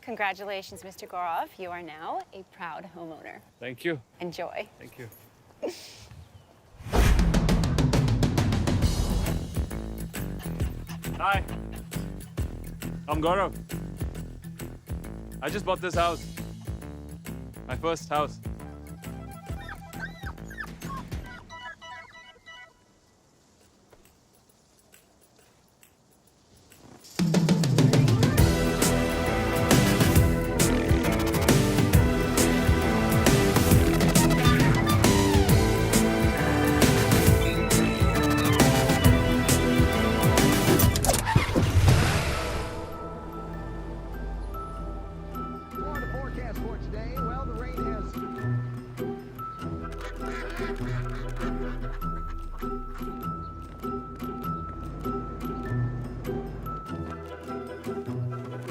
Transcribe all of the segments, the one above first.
Congratulations, Mr. Gaurav. You are now a proud homeowner. Thank you. Enjoy. Thank you. Hi. I'm Gaurav. I just bought this house. My first house. Florida forecast for today. Well, the rain has.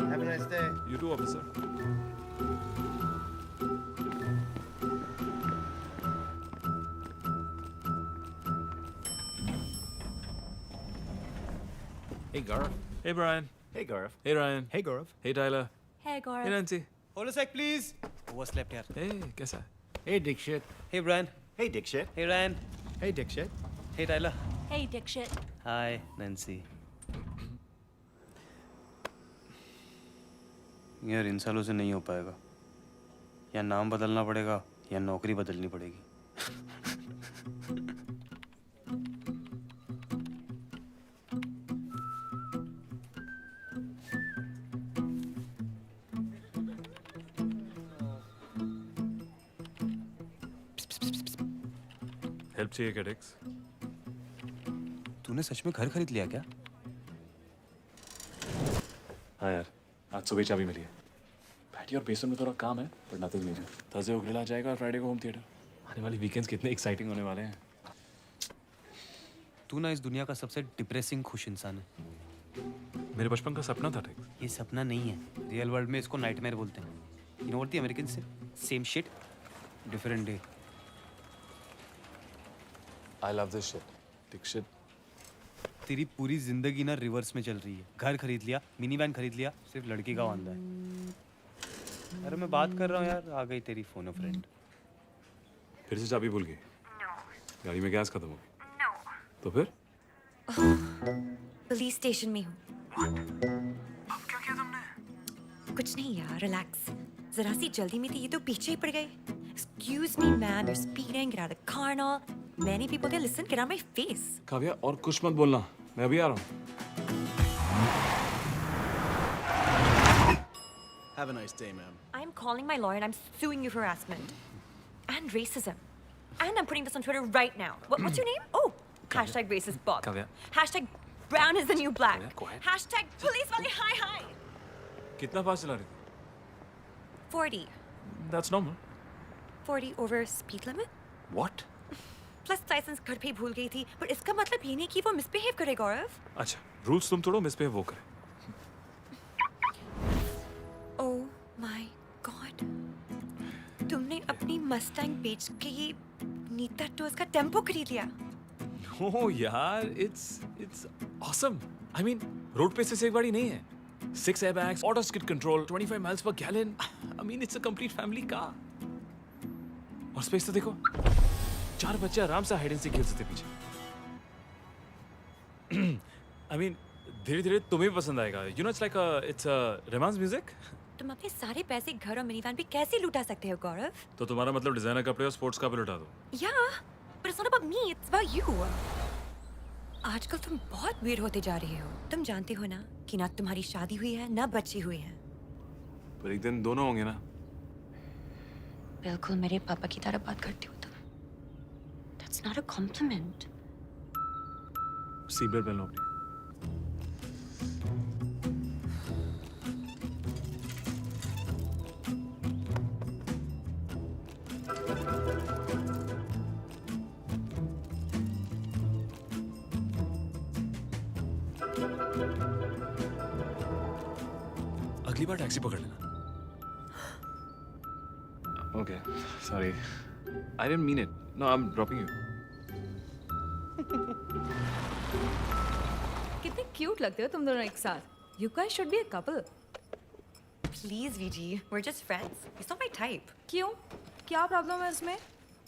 Have a nice day. You too, officer. Hey, Gaurav. Hey, Brian. Hey, Gaurav. Hey, Ryan. Hey, Gaurav. Hey, Tyler. Hey, Hey, Gaurav. Nancy. Hold a sec, please. Overslept here. Hey, कैसा है? Hey, Dikshit. Hey, Brian. Hey, Dikshit. Hey, Ryan. Hey, Dikshit. Hey, Tyler. Hey, Dikshit. Hi, Nancy. यार इन सालों से नहीं हो पाएगा. या नाम बदलना पड़ेगा या नौकरी बदलनी पड़ेगी. हेल्प चाहिए क्या डेक्स? तूने सच में घर खरीद लिया क्या? हाँ यार, आज सुबह चाबी मिली है. बैठी और बेसमेंट में थोड़ा काम है, पर नथिंग मेजर. थर्सडे को ग्रिल आ जाएगा और फ्राइडे को होम थिएटर. आने वाली वीकेंड्स कितने एक्साइटिंग होने वाले हैं. तू ना इस दुनिया का सबसे डिप्रेसिंग खुश इंसान है. मेरे बचपन का सपना था डेक्स. ये सपना नहीं है. रियल वर्ल्ड में इसको नाइटमेयर बोलते हैं. You know what the American say? Same shit, different day. I love this shit. Dikshit. तेरी पूरी जिंदगी ना रिवर्स में चल रही है. घर खरीद लिया, मिनी वैन खरीद लिया, सिर्फ लड़की का वांदा है. अरे मैं बात कर रहा हूँ यार, आ गई तेरी फोन फ्रेंड. फिर से चाबी भूल गई. गाड़ी में गैस खत्म हो गई. तो फिर? पुलिस स्टेशन में हूँ. अब क्या किया तुमने? कुछ नहीं यार, रिलैक्स. जरा सी जल्दी में थी, ये तो पीछे ही पड़ गए. Excuse me, man. They're speeding. Get out of the car and all. Many people there. Listen, get out of my face. Kavya और कुछ मत बोलना. मैं अभी आ रहा हूँ. Have a nice day, ma'am. I'm calling my lawyer and I'm suing you for harassment and racism. And I'm putting this on Twitter right now. What's your name? Oh, hashtag racist Bob. Kavya. Hashtag brown is the new black. Kavya, quiet. Hashtag police wale hi hi. कितना fast चला रही थी? 40. That's normal. 40 over speed limit. What? Plus license घर पे ही भूल गई थी, पर इसका मतलब ये नहीं कि वो मिसबिहेव करे गौरव. अच्छा, रूल्स तुम तोड़ो, मिसबिहेव वो करे. ओह माय गॉड, तुमने अपनी मस्टैंग बेच के ये नीता टोज का टेम्पो खरीद लिया. No यार, it's awesome. I mean, road पे से एक बारी नहीं है. 6 airbags, auto skid control, 25 miles per gallon. I mean, it's a complete family car. और स्पेस तो देखो. 4 बच्चे आराम से हाइड एंड सीक खेल सकते पीछे. I mean, धीरे-धीरे तुम्हें भी पसंद आएगा. You know, it's romance music. तुम अपने सारे पैसे घर और मिनीवैन पे कैसे लुटा सकते हो गौरव? तो तुम्हारा मतलब डिजाइनर कपड़े और स्पोर्ट्स का भी लुटा दो. Yeah, but it's not about me, it's about you. आजकल तुम बहुत weird होते जा रहे हो. तुम जानते हो ना कि ना तुम्हारी शादी हुई है ना बच्चे हुए हैं. पर एक दिन दोनों होंगे ना. बिल्कुल मेरे पापा की तरह बात करती हो तुम. That's not a compliment. Seat belt पहन लो अपनी. अगली बार टैक्सी पकड़ लेना. Okay, sorry. I didn't mean it. No, I'm dropping you. कितने क्यूट लगते हो तुम दोनों एक साथ. You guys should be a couple. Please, VG. We're just friends. He's not my type. क्यों? क्या प्रॉब्लम है इसमें?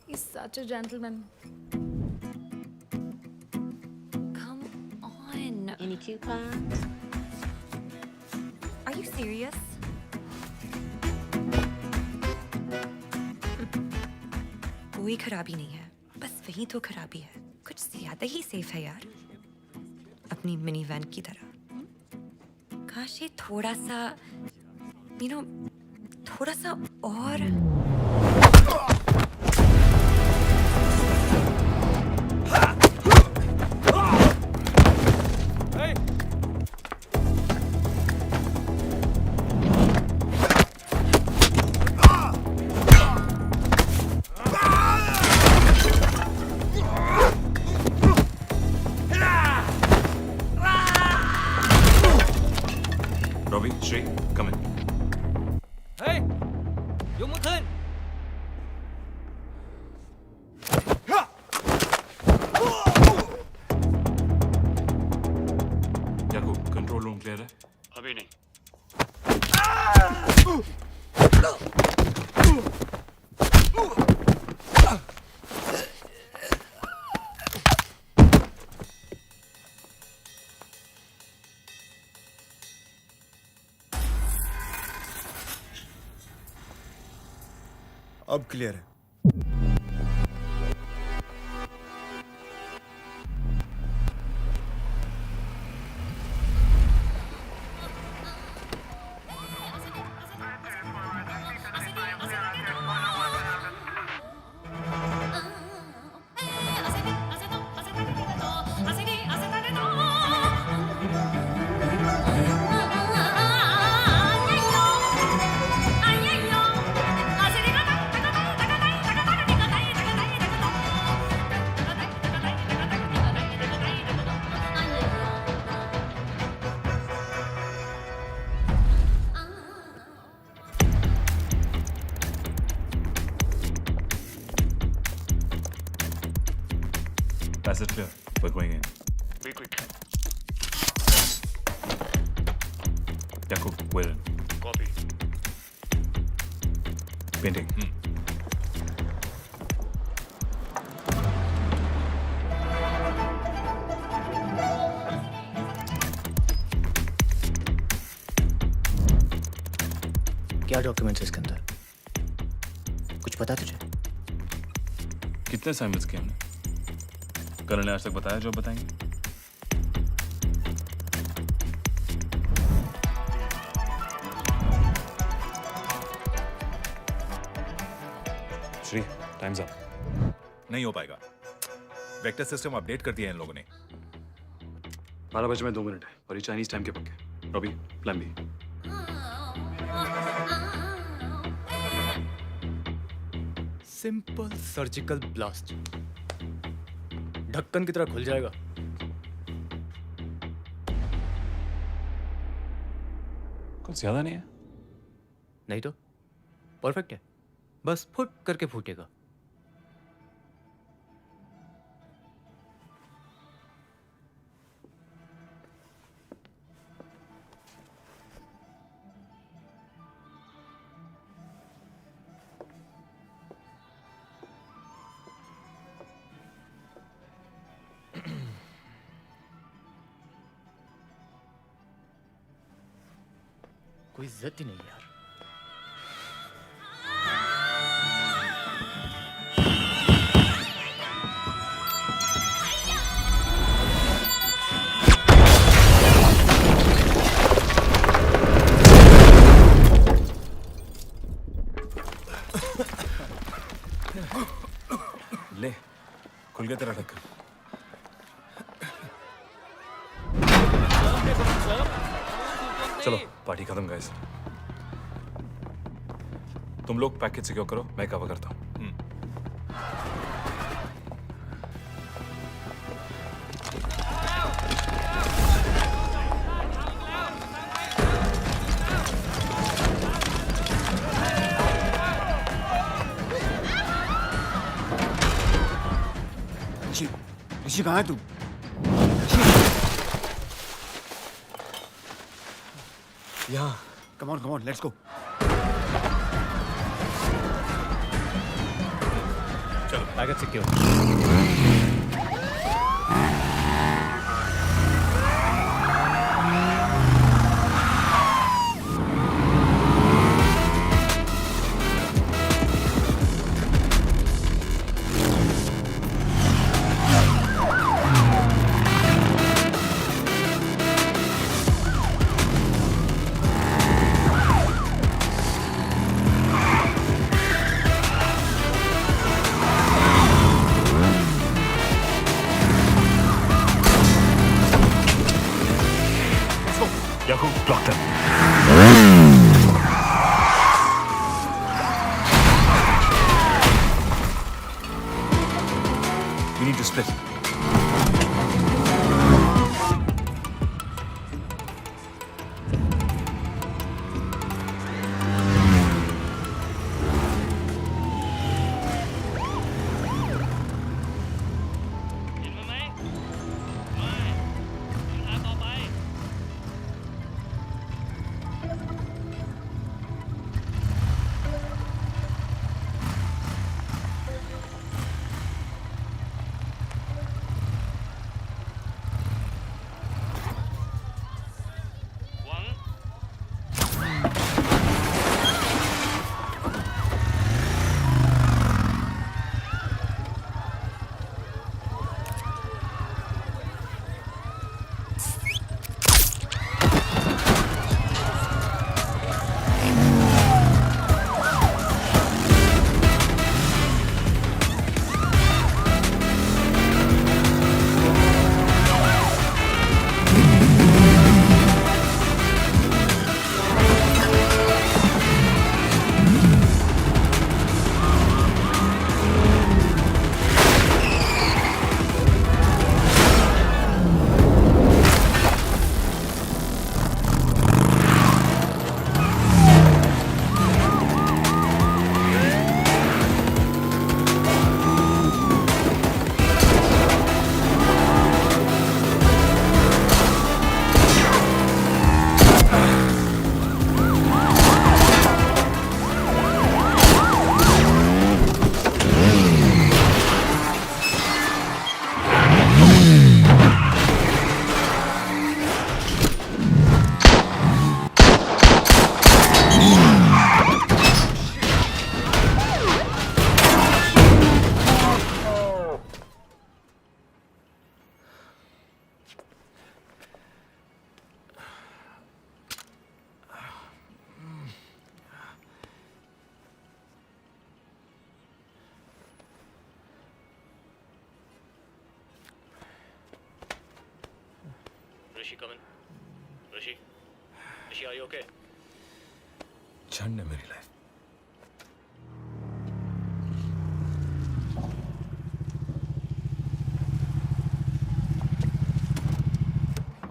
He's such a gentleman. Come on. Any coupons? Are you serious? कोई खराबी नहीं है, बस वही तो खराबी है। कुछ ज्यादा ही सेफ है यार, अपनी मिनी वैन की तरह। काश ये थोड़ा सा, थोड़ा सा और। Robbie, Shrey, come in. เฮ้ยยกมือขึ้น Yakub, control room clear है? अभी नहीं। अब क्लियर है। Passage clear. We're going in. Be quick. Yakub, we're in. Copy. Painting. क्या डॉक्यूमेंट्स है इसके अंदर? कुछ पता तुझे? कितने असाइनमेंट्स किए हमने? कल ने आज तक बताया जो बताएंगे? Shri, times up. नहीं हो पाएगा। वेक्टर सिस्टम अपडेट कर दिया है इन लोगों ने। 12 बजे में 2 मिनट है और ये चाइनीज टाइम के पक्के। Robbie, plan B. Simple surgical blast, ढक्कन की तरह खुल जाएगा। कुछ ज्यादा नहीं है। नहीं तो परफेक्ट है, बस फुट करके फूटेगा। कोई इज्जत ही नहीं यार। ले, खुल गया तेरा ढक्कन। चलो पार्टी खत्म गाइस। तुम लोग पैकेज सिक्योर करो, मैं कवर करता हूँ। ऋषि कहाँ है तू? यहाँ कम ऑन लेट्स गो. चलो bag secure. Yakub, block them. We need to split. Rishi, come in. Rishi, are you okay? झंड है मेरी लाइफ.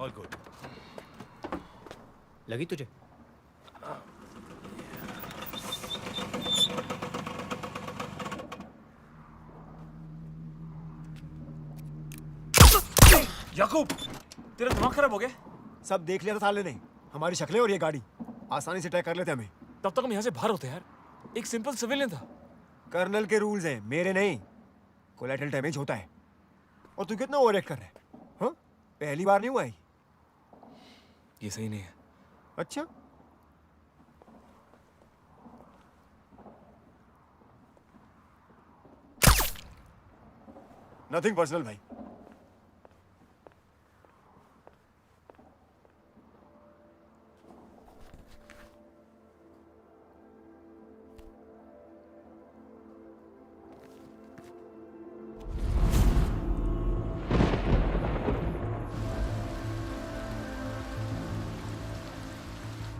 All good. लगी तुझे? याकूब, तेरा दिमाग खराब हो गया? सब देख लिया था साले ने. हमारी शक्लें और ये गाड़ी आसानी से ट्रैक कर लेते हमें. तब तक हम यहाँ से बाहर होते यार. एक सिंपल सिविलियन था. कर्नल के रूल्स हैं, मेरे नहीं. कोलैटरल डैमेज होता है. और तू कितना ओवर एक्ट कर रहा है? हाँ, पहली बार नहीं हुआ है. ये सही नहीं है. अच्छा, नथिंग पर्सनल भाई.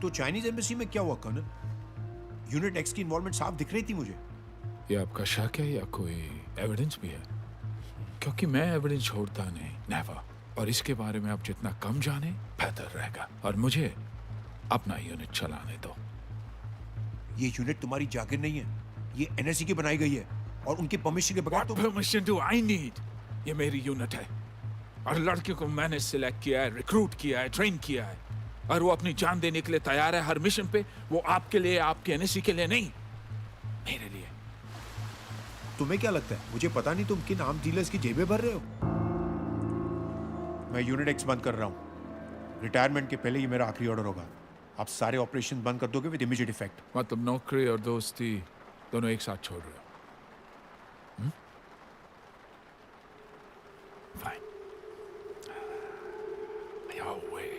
तो चाइनीज एम्बेसी में क्या हुआ कर्नल? यूनिट एक्स की इन्वॉल्वमेंट साफ दिख रही थी मुझे. ये आपका शक है या कोई एविडेंस भी है? क्योंकि मैं एविडेंस छोड़ता नहीं, नेवर. और इसके बारे में आप जितना कम जाने बेहतर रहेगा. और मुझे अपना यूनिट चलाने दो. ये यूनिट तुम्हारी जागिर नहीं है. ये एनएससी की बनाई गई है और उनकी परमिशन के बगैर. What permission do I need? ये मेरी यूनिट है और लड़कियों को मैंने सिलेक्ट किया है, रिक्रूट किया है, ट्रेन किया है. और वो अपनी जान देने के लिए तैयार है हर मिशन पे। वो आपके लिए, आपके एनएससी के लिए नहीं, मेरे लिए। तुम्हें क्या लगता है मुझे पता नहीं तुम किन आर्म डीलर्स की जेबें भर रहे हो? मैं यूनिट एक्स बंद कर रहा हूँ। रिटायरमेंट के पहले ये मेरा आखिरी ऑर्डर होगा। आप सारे ऑपरेशन बंद कर दोगे विद इमीडिएट इफेक्ट। मतलब नौकरी और दोस्ती दोनों एक साथ छोड़ रहे हो? Fine. Your way.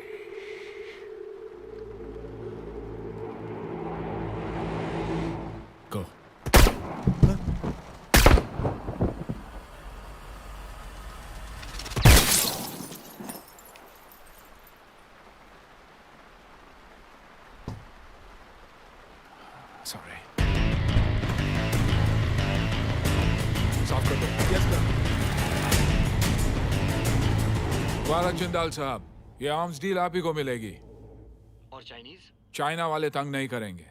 Go. Sorry. Soft कर दो। Yes, sir. वाला जिंदाल साहब, ये आर्म्स डील आप ही को मिलेगी। और चाइनीज? चाइना वाले तंग नहीं करेंगे।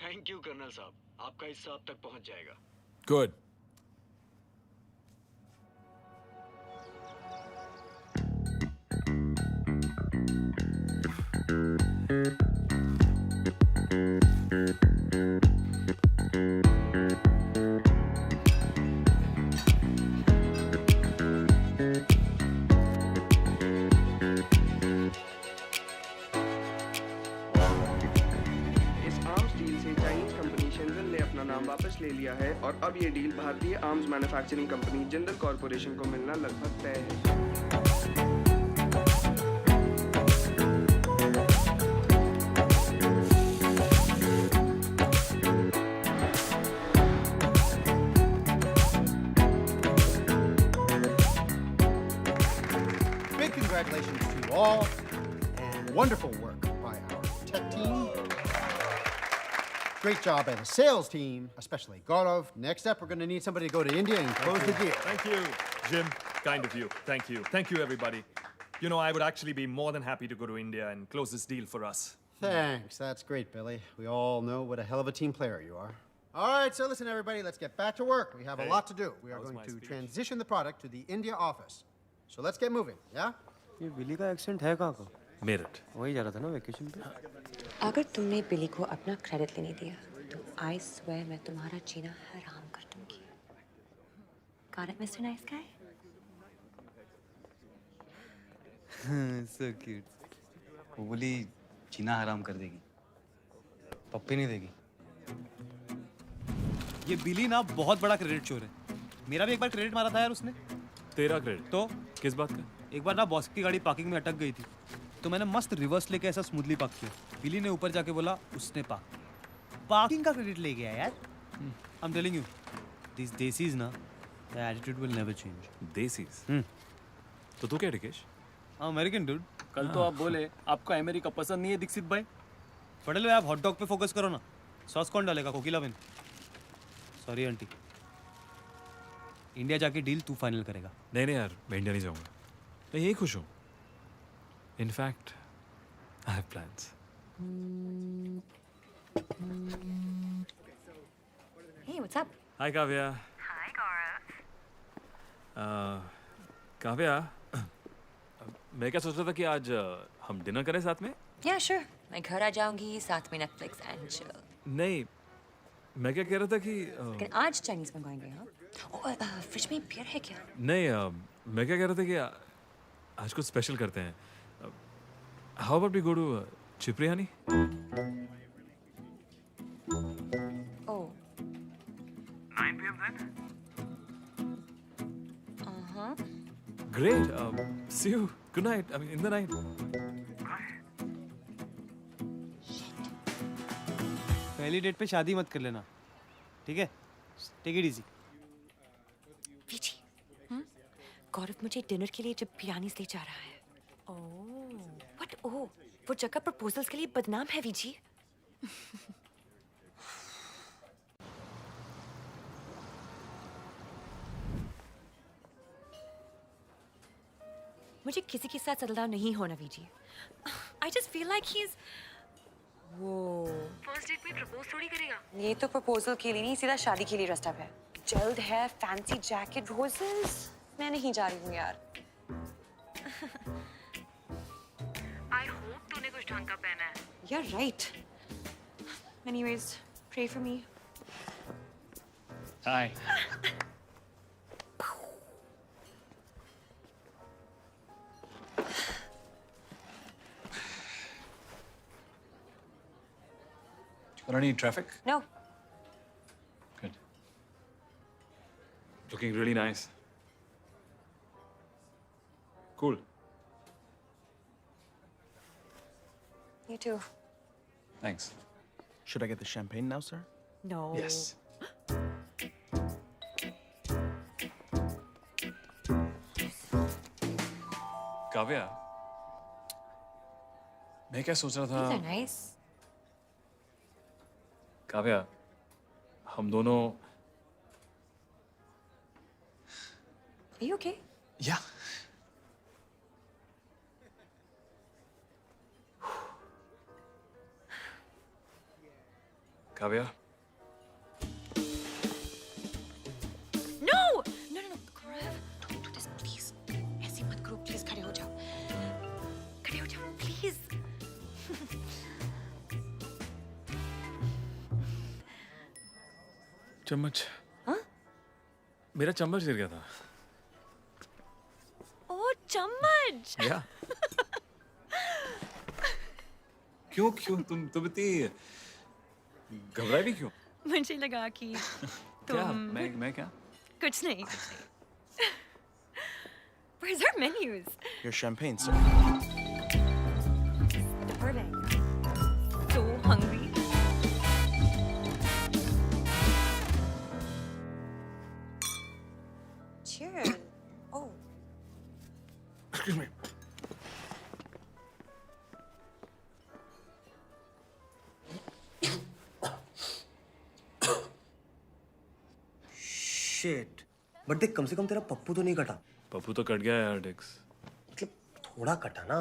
थैंक यू कर्नल साहब, आपका हिस्सा अब तक पहुंच जाएगा। गुड। वापस ले लिया है और अब ये डील भारतीय arms manufacturing company Jindal corporation को मिलना लगभग तय है। Big congratulations to you all, and wonderful work by our tech team. Great job by the sales team, especially Gaurav. Next up, we're going to need somebody to go to India and close the deal. Thank you, Jim. Kind of you. Thank you. Thank you, everybody. You know, I would actually be more than happy to go to India and close this deal for us. Thanks. That's great, Billy. We all know what a hell of a team player you are. All right, so listen, everybody, let's get back to work. We have a lot to do. We are going to transition the product to the India office. So let's get moving, yeah? ये बिली का accent है कहाँ का? मेरठ। वही जा रहा था ना वेकेशन पे। अगर तुमने बिली को अपना क्रेडिट लेने दिया तो आई स्वेयर मैं तुम्हारा जीना हराम कर दूंगी। Got it, Mr. Nice Guy? So cute. वो बोली जीना हराम कर देगी। पप्पी नहीं देगी। ये बिली ना बहुत बड़ा क्रेडिट चोर है। मेरा भी एक बार क्रेडिट मारा था यार उसने। तेरा क्रेडिट? तो किस बात का? एक बार ना बॉस की गाड़ी पार्किंग में अटक गई थी, तो मैंने मस्त रिवर्स लेके ऐसा स्मूथली पार्क किया। बिली ने ऊपर जाके बोला उसने पार्किंग का क्रेडिट ले गया यार। I am telling you, this desis ना, the attitude will never change. Desis? तो तू क्या रिकेश? American dude. कल तो आप बोले आपको अमेरिका पसंद नहीं है दीक्षित भाई। पटेल भाई आप हॉट डॉग पे फोकस करो ना। सॉस कौन डालेगा? Kokila ben. Sorry aunty. India जाके डील तू फाइनल करेगा। नहीं नहीं यार, मैं इंडिया नहीं जाऊंगा। मैं यही खुश हूँ। In fact I have plans. Hey, what's up? Hi Kavya. Hi, Gaurav. Kavya, मैं क्या सोच रहा था कि आज हम डिनर करें साथ में? Yeah, sure. मैं घर आ जाऊंगी साथ में Netflix and chill. नहीं, मैं क्या कह रहा था कि लेकिन आज चाइनीज मंगवाएंगे हाँ? फ्रिज में बियर है क्या? नहीं, मैं क्या कह रहा था कि आज कुछ स्पेशल करते हैं। How about we go to Cipriani? Oh. 9 p.m. then? Great. See you. Good night. I mean, in the night. पहली डेट पे शादी मत कर लेना, ठीक है? Take it easy. Viji, Gaurav मुझे डिनर के लिए जब बिरयानी ले जा रहा है। ओह, बट ओह, वो जगह प्रपोजल्स के लिए बदनाम है वीजी। मुझे किसी के साथ सेटल डाउन नहीं होना Viji. I just feel like he is वो फर्स्ट डेट में प्रपोज थोड़ी करेगा। ये तो प्रपोजल के लिए नहीं, सीधा शादी के लिए ड्रेस्ड अप है। जल्द है, फैंसी जैकेट, रोजेस। मैं नहीं जा रही हूँ यार। आई होप तूने कुछ ढंग का पहना You're right. Anyways, pray for me. Hi. Any traffic? No. Good. Looking really nice. Cool. You too. Thanks. Should I get the champagne now, sir? No. Yes. Kavya, मैं क्या सोच रहा These are था nice. काव्या, हम दोनों Are you okay? या Kavya No! No, no, no. Gaurav, don't do this, please. ऐसे मत करो, please. खड़े हो जाओ. खड़े हो जाओ, please. चम्मच। हाँ? मेरा चम्मच गिर गया था। Oh, चम्मच. या। क्यों क्यों तुम इतनी घबराई भी क्यों? मुझे लगा कि क्या? तुम मैं क्या? कुछ नहीं. Where's our menus? Your champagne, sir. Darling. So hungry. Cheers. Oh. Excuse me. Shit. But देख कम से कम तेरा पप्पू तो नहीं कटा. पप्पू तो कट गया यार डिक्स। मतलब थोड़ा कटा ना.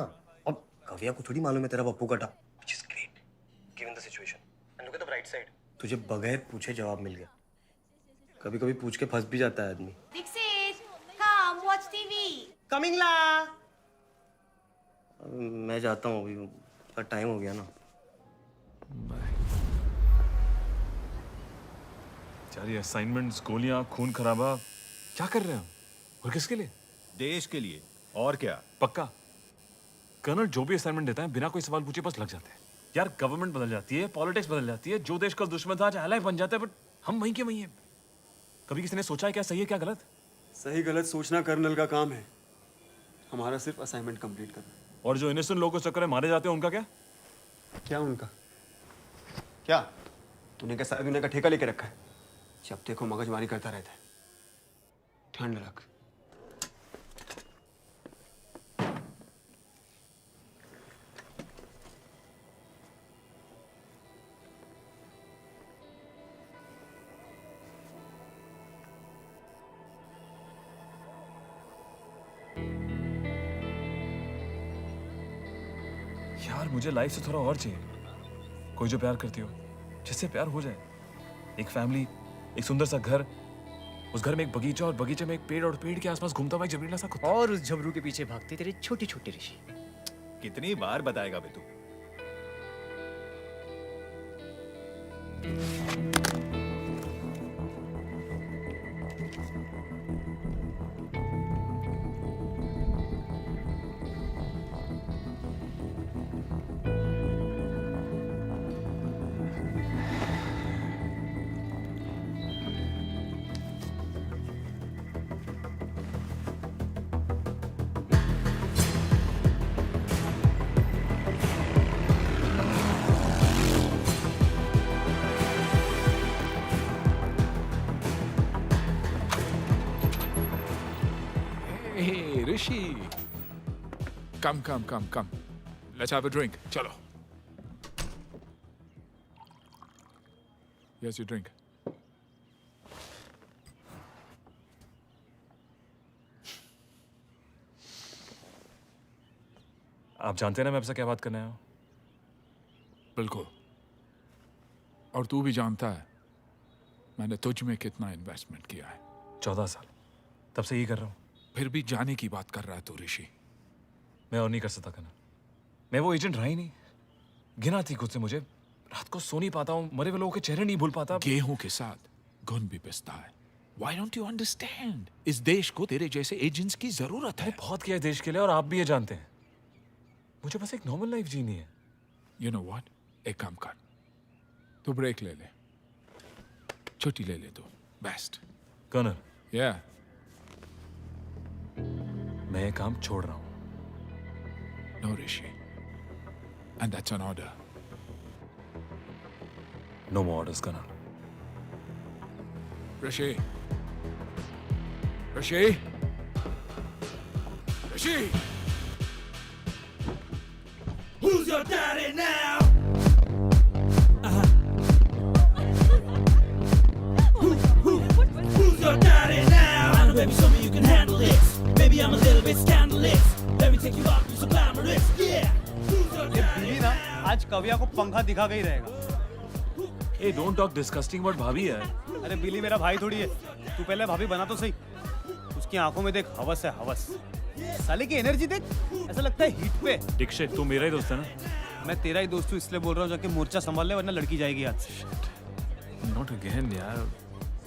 अब कविया को थोड़ी मालूम है तेरा पप्पू कटा. Which is great, given the situation. And look at the bright side. तुझे बगैर पूछे जवाब मिल गया. कभी-कभी पूछ के फंस भी जाता है आदमी. Dixit, come watch TV. Coming ला. मैं जाता हूँ अभी. टाइम हो गया ना. यार ये असाइनमेंट्स, गोलियां, खून खराबा, क्या कर रहे हो? और किसके लिए? देश के लिए. और क्या? पक्का? कर्नल जो भी असाइनमेंट देता है बिना कोई सवाल पूछे बस लग जाते हैं। यार गवर्नमेंट बदल जाती है, पॉलिटिक्स बदल जाती है, जो देश का दुश्मन था आज एलाय बन जाता है, बट हम वहीं के वहीं हैं। कभी किसी ने सोचा है क्या सही है क्या गलत? सही गलत सोचना कर्नल का काम है, हमारा सिर्फ असाइनमेंट कंप्लीट करना। और जो इनोसेंट लोगों के चक्कर में मारे जाते हैं उनका क्या? क्या उनका? क्या तूने क्या सारी दुनिया का ठेका लेके रखा है? जब देखो मगजमारी करता रहता है. ध्यान रख. यार मुझे लाइफ से थोड़ा और चाहिए। कोई जो प्यार करती हो, जिससे प्यार हो जाए। एक फैमिली, एक सुंदर सा घर, उस घर में एक बगीचा और बगीचे में एक पेड़ और पेड़ के आसपास घूमता हुआ एक जबरीला सा कुत्ता। और उस झबरू के पीछे भागते तेरे छोटे छोटे ऋषि। कितनी बार बताएगा बे तू? Hey, Rishi. Come. Let's have a drink. Chalo. Here's your drink. आप जानते हैं ना मैं आपसे क्या बात करने आया हूँ? बिल्कुल। और तू भी जानता है मैंने तुझ में कितना इन्वेस्टमेंट किया है। 14 साल। तब से यही कर रहा हूँ। फिर भी जाने की बात कर रहा है तू ऋषि। मैं और नहीं कर सकता करना। मैं वो एजेंट रहा ही नहीं। घिन आती खुद से मुझे। रात को सो नहीं पाता हूँ, मरे हुए लोगों के चेहरे नहीं भूल पाता। गेहूं के साथ घुन भी पिसता है। Why don't you understand? इस देश को तेरे जैसे एजेंट्स की जरूरत है। बहुत किया है देश के लिए और आप भी ये जानते हैं। मुझे बस एक नॉर्मल लाइफ जीनी है। You know what? एक काम कर, तू ब्रेक ले ले, छुट्टी ले ले तू। बेस्ट। Colonel, Yeah. मैं ये काम छोड़ रहा हूँ। No, Rishi. And that's an order. No more orders, colonel. Rishi. Rishi. Rishi. Who's your daddy now? Who's your daddy now? I know, baby, show me you can handle this. Maybe I'm a little bit scandalous. Let me take you out to some glamorous. Yeah. Who's your daddy बिली ना आज कविया को पंखा दिखा के ही रहेगा। Hey, don't talk disgusting about भाभी है। अरे बिली मेरा भाई थोड़ी है, तू पहले भाभी बना तो सही। उसकी आंखों में देख हवस है, हवस। साले की एनर्जी देख, ऐसा लगता है हीट पे। दीक्षित, तू मेरा ही दोस्त है ना? मैं तेरा ही दोस्त हूँ इसलिए बोल रहा हूँ, जाके मोर्चा संभाल ले वरना लड़की जाएगी हाथ से। Not again यार।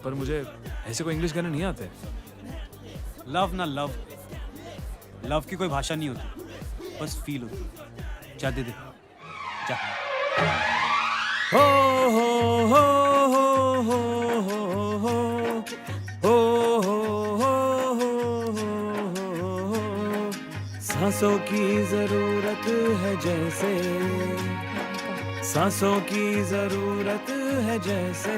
पर मुझे ऐसे कोई इंग्लिश गाने नहीं आते। लव ना लव, लव की कोई भाषा नहीं होती, बस फील होती। जा दे दे, जा। हो हो हो हो हो हो हो हो हो हो। सांसों की जरूरत है जैसे, सांसों की जरूरत है जैसे,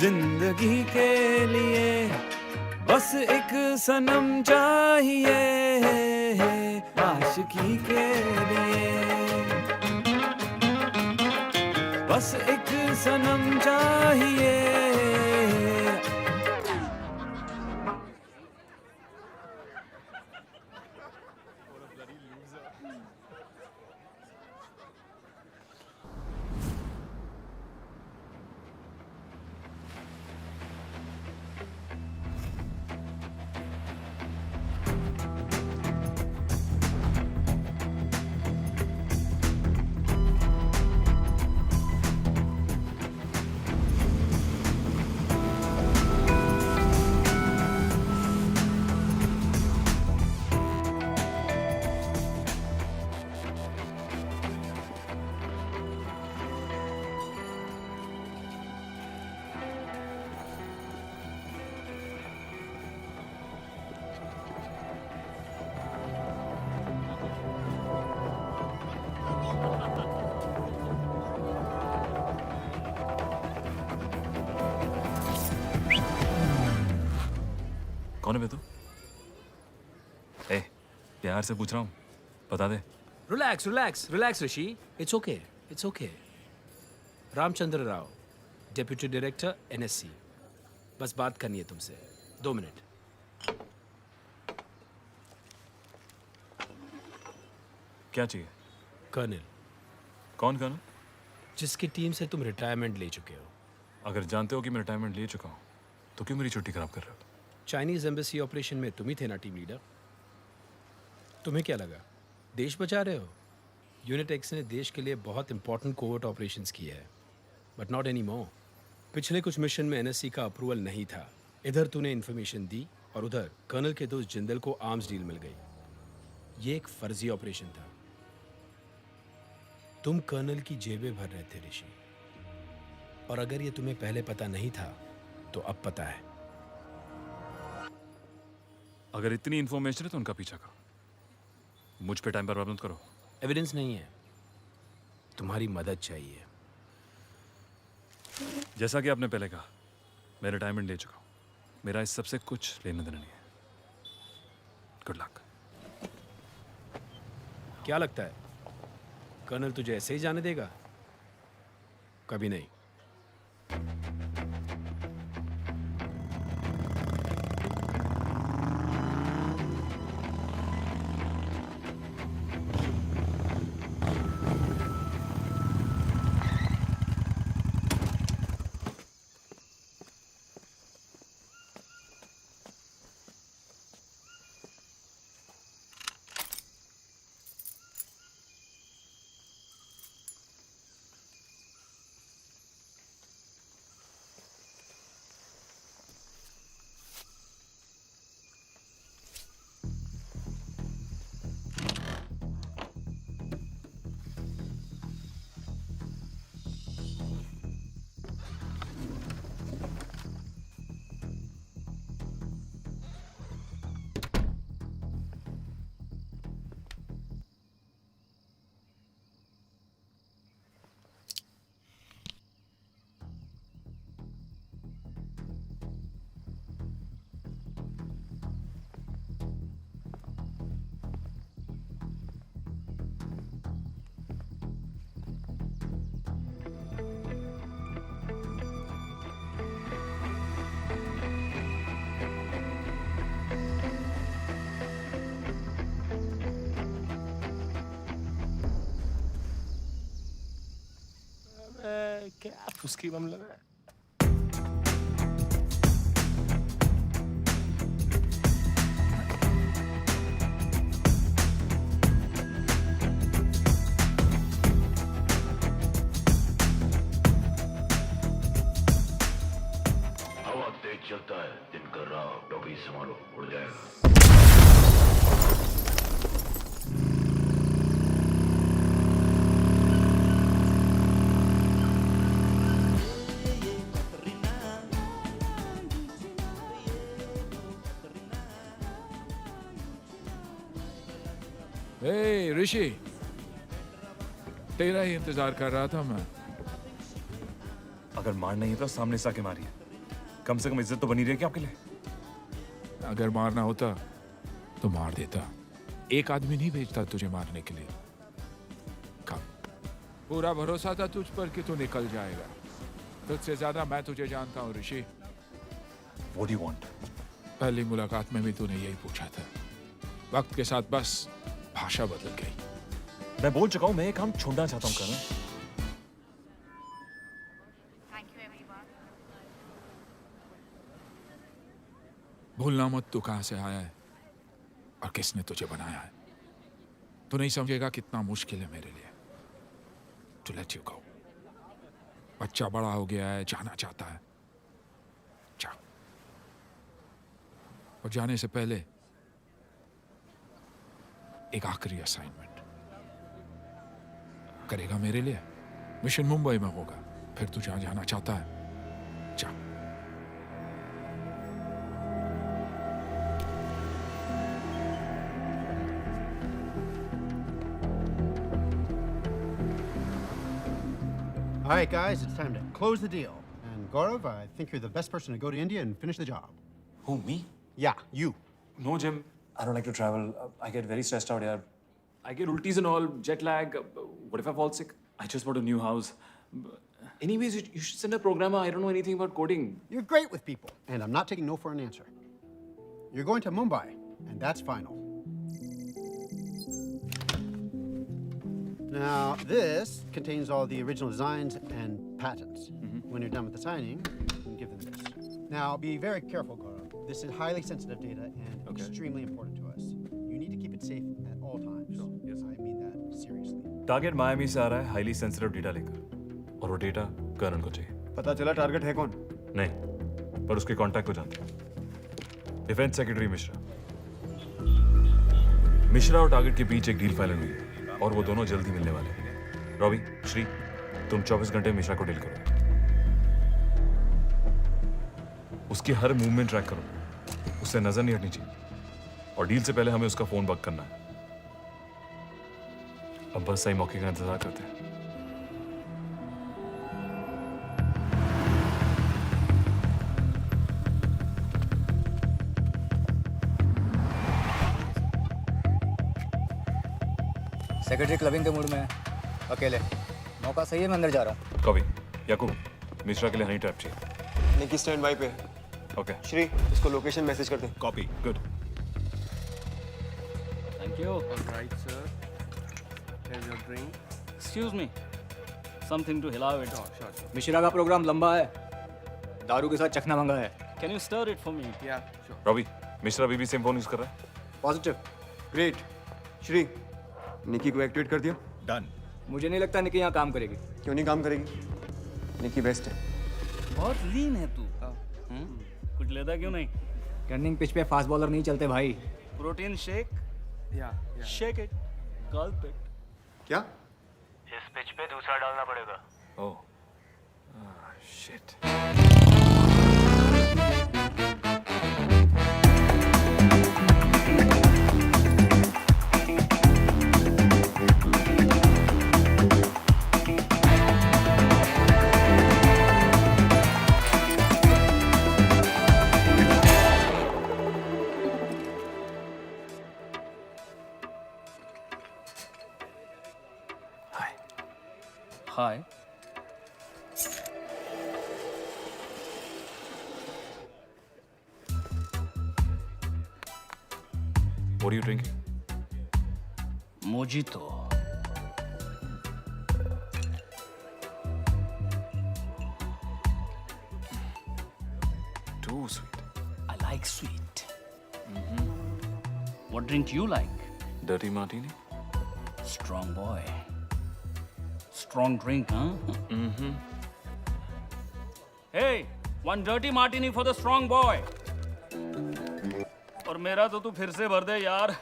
जिंदगी के लिए बस एक सनम चाहिए, आशिकी के लिए बस एक सनम चाहिए। कौन है बे तू? ए, प्यार से पूछ रहा हूँ, बता दे। Relax, relax, relax, Rishi. It's okay. It's okay. Ramchandra Rao, deputy director NSC. बस बात करनी है तुमसे। 2 मिनट। क्या चाहिए? कर्नल। कौन कर्नल? जिसकी टीम से तुम रिटायरमेंट ले चुके हो। अगर जानते हो कि मैं रिटायरमेंट ले चुका हूँ, तो क्यों मेरी छुट्टी खराब कर रहे हो? चाइनीज एम्बेसी ऑपरेशन में तुम ही थे ना टीम लीडर। तुम्हें क्या लगा देश बचा रहे हो? यूनिट एक्स ने देश के लिए बहुत इंपॉर्टेंट कोवर्ट ऑपरेशंस किए हैं, बट नॉट एनी मोर। पिछले कुछ मिशन में NSC का अप्रूवल नहीं था। इधर तूने इन्फॉर्मेशन दी और उधर कर्नल के दोस्त जिंदल को आर्म्स डील मिल गई। ये एक फर्जी ऑपरेशन था। तुम कर्नल की जेबें भर रहे थे ऋषि, और अगर ये तुम्हें पहले पता नहीं था तो अब पता है। अगर इतनी इन्फॉर्मेशन है तो उनका पीछा करो, मुझ पे टाइम बर्बाद मत करो। एविडेंस नहीं है, तुम्हारी मदद चाहिए। जैसा कि आपने पहले कहा, मैं रिटायरमेंट ले चुका हूँ। मेरा इस सबसे कुछ लेना देना नहीं है। Good luck. क्या लगता है कर्नल तुझे ऐसे ही जाने देगा? कभी नहीं। क्या उसकी मामला है? हवा तेज चलता है, दिन कर रहा डॉगी संभालो, उड़ जाएगा। हे ऋषि, तेरा ही इंतजार कर रहा था मैं। अगर मारना ही है तो सामने से आके मारिए, कम से कम इज्जत तो बनी रहेगी आपके लिए। अगर मारना होता तो मार देता, एक आदमी नहीं भेजता तुझे मारने के लिए। कम, पूरा भरोसा था तुझ पर कि तू निकल जाएगा। तुझसे ज्यादा मैं तुझे जानता हूँ ऋषि। What do you want? पहली मुलाकात में भी तूने यही पूछा था। वक्त के साथ बस भाषा बदल गई। मैं बोल चुका हूँ, मैं ये काम छोड़ना चाहता हूँ करण। भूलना मत तू कहां से आया है और किसने तुझे बनाया है। तू नहीं समझेगा कितना मुश्किल है मेरे लिए टू लेट यू गो। बच्चा बड़ा हो गया है, जाना चाहता है, जा। और जाने से पहले एक आखिरी असाइनमेंट करेगा मेरे लिए। मिशन मुंबई में होगा, फिर तू जहां जाना चाहता है जा। All right, guys, it's time to close the deal. And Gaurav, I think you're the best person to go to India and finish the job. Who, me? Yeah, you. No, Jim. I don't like to travel. I get very stressed out here. I get ultis and all, jet lag. What if I fall sick? I just bought a new house. Anyways, you should send a programmer. I don't know anything about coding. You're great with people, and I'm not taking no for an answer. You're going to Mumbai, and that's final. Now, this contains all the original designs and patents. When you're done with the signing, you can give them this. Now, be very careful, Gaurav. This is highly sensitive data and extremely important to us. You need to keep it safe at all times. Sure. Yes. I mean that seriously. Target Miami से आ रहा है highly sensitive data लेकर, और वो data करण को चाहिए। पता चला टारगेट है कौन? नहीं, पर उसके कांटेक्ट को जानते हैं। Defence secretary Mishra. मिश्रा और टारगेट के बीच एक डील फाइनल हुई है और वो दोनों जल्दी मिलने वाले हैं। रॉबी, श्री, तुम 24 घंटे मिश्रा को डील करो। उसकी हर मूवमेंट ट्रैक करो, उससे नजर नहीं हटनी चाहिए, और डील से पहले हमें उसका फोन बक करना है। अब बस सही मौके का इंतजार करते हैं। सेक्रेटरी क्लबिंग के मूड में है, अकेले। मौका सही है, मैं अंदर जा रहा हूँ। कभी याकूब, मिश्रा के लिए हनी ट्रैप चाहिए। निकी स्टैंड बाय पे। ओके। श्री, इसको लोकेशन मैसेज कर दे। Copy. Good. Thank you. All right, sir. Here's your drink. Excuse me. Something to hilaw it. Sure. Mishra का प्रोग्राम लंबा है, दारू के साथ चखना मंगा है। Can you stir it for me? Yeah, sure. Robbie, Mishra अभी भी सेम फोन यूज कर रहा है? पॉजिटिव। ग्रेट। श्री, निकी को एक्टिवेट कर दिया? डन। मुझे नहीं लगता निकी यहाँ काम करेगी। क्यों नहीं काम करेगी? निकी बेस्ट है। बहुत लीन है तू। कुछ लेता क्यों नहीं? टर्निंग पिच पे फास्ट बॉलर नहीं चलते भाई। Protein shake? Yeah. Shake it. Gulp it. क्या? इस पिच पे दूसरा डालना पड़ेगा। ओह, What are you drinking? Mojito. Too sweet. I like sweet. What drink you like? Dirty martini? Strong boy. Strong drink, huh? Hey, one dirty martini for the strong boy. और मेरा तो तू फिर से भर दे यार.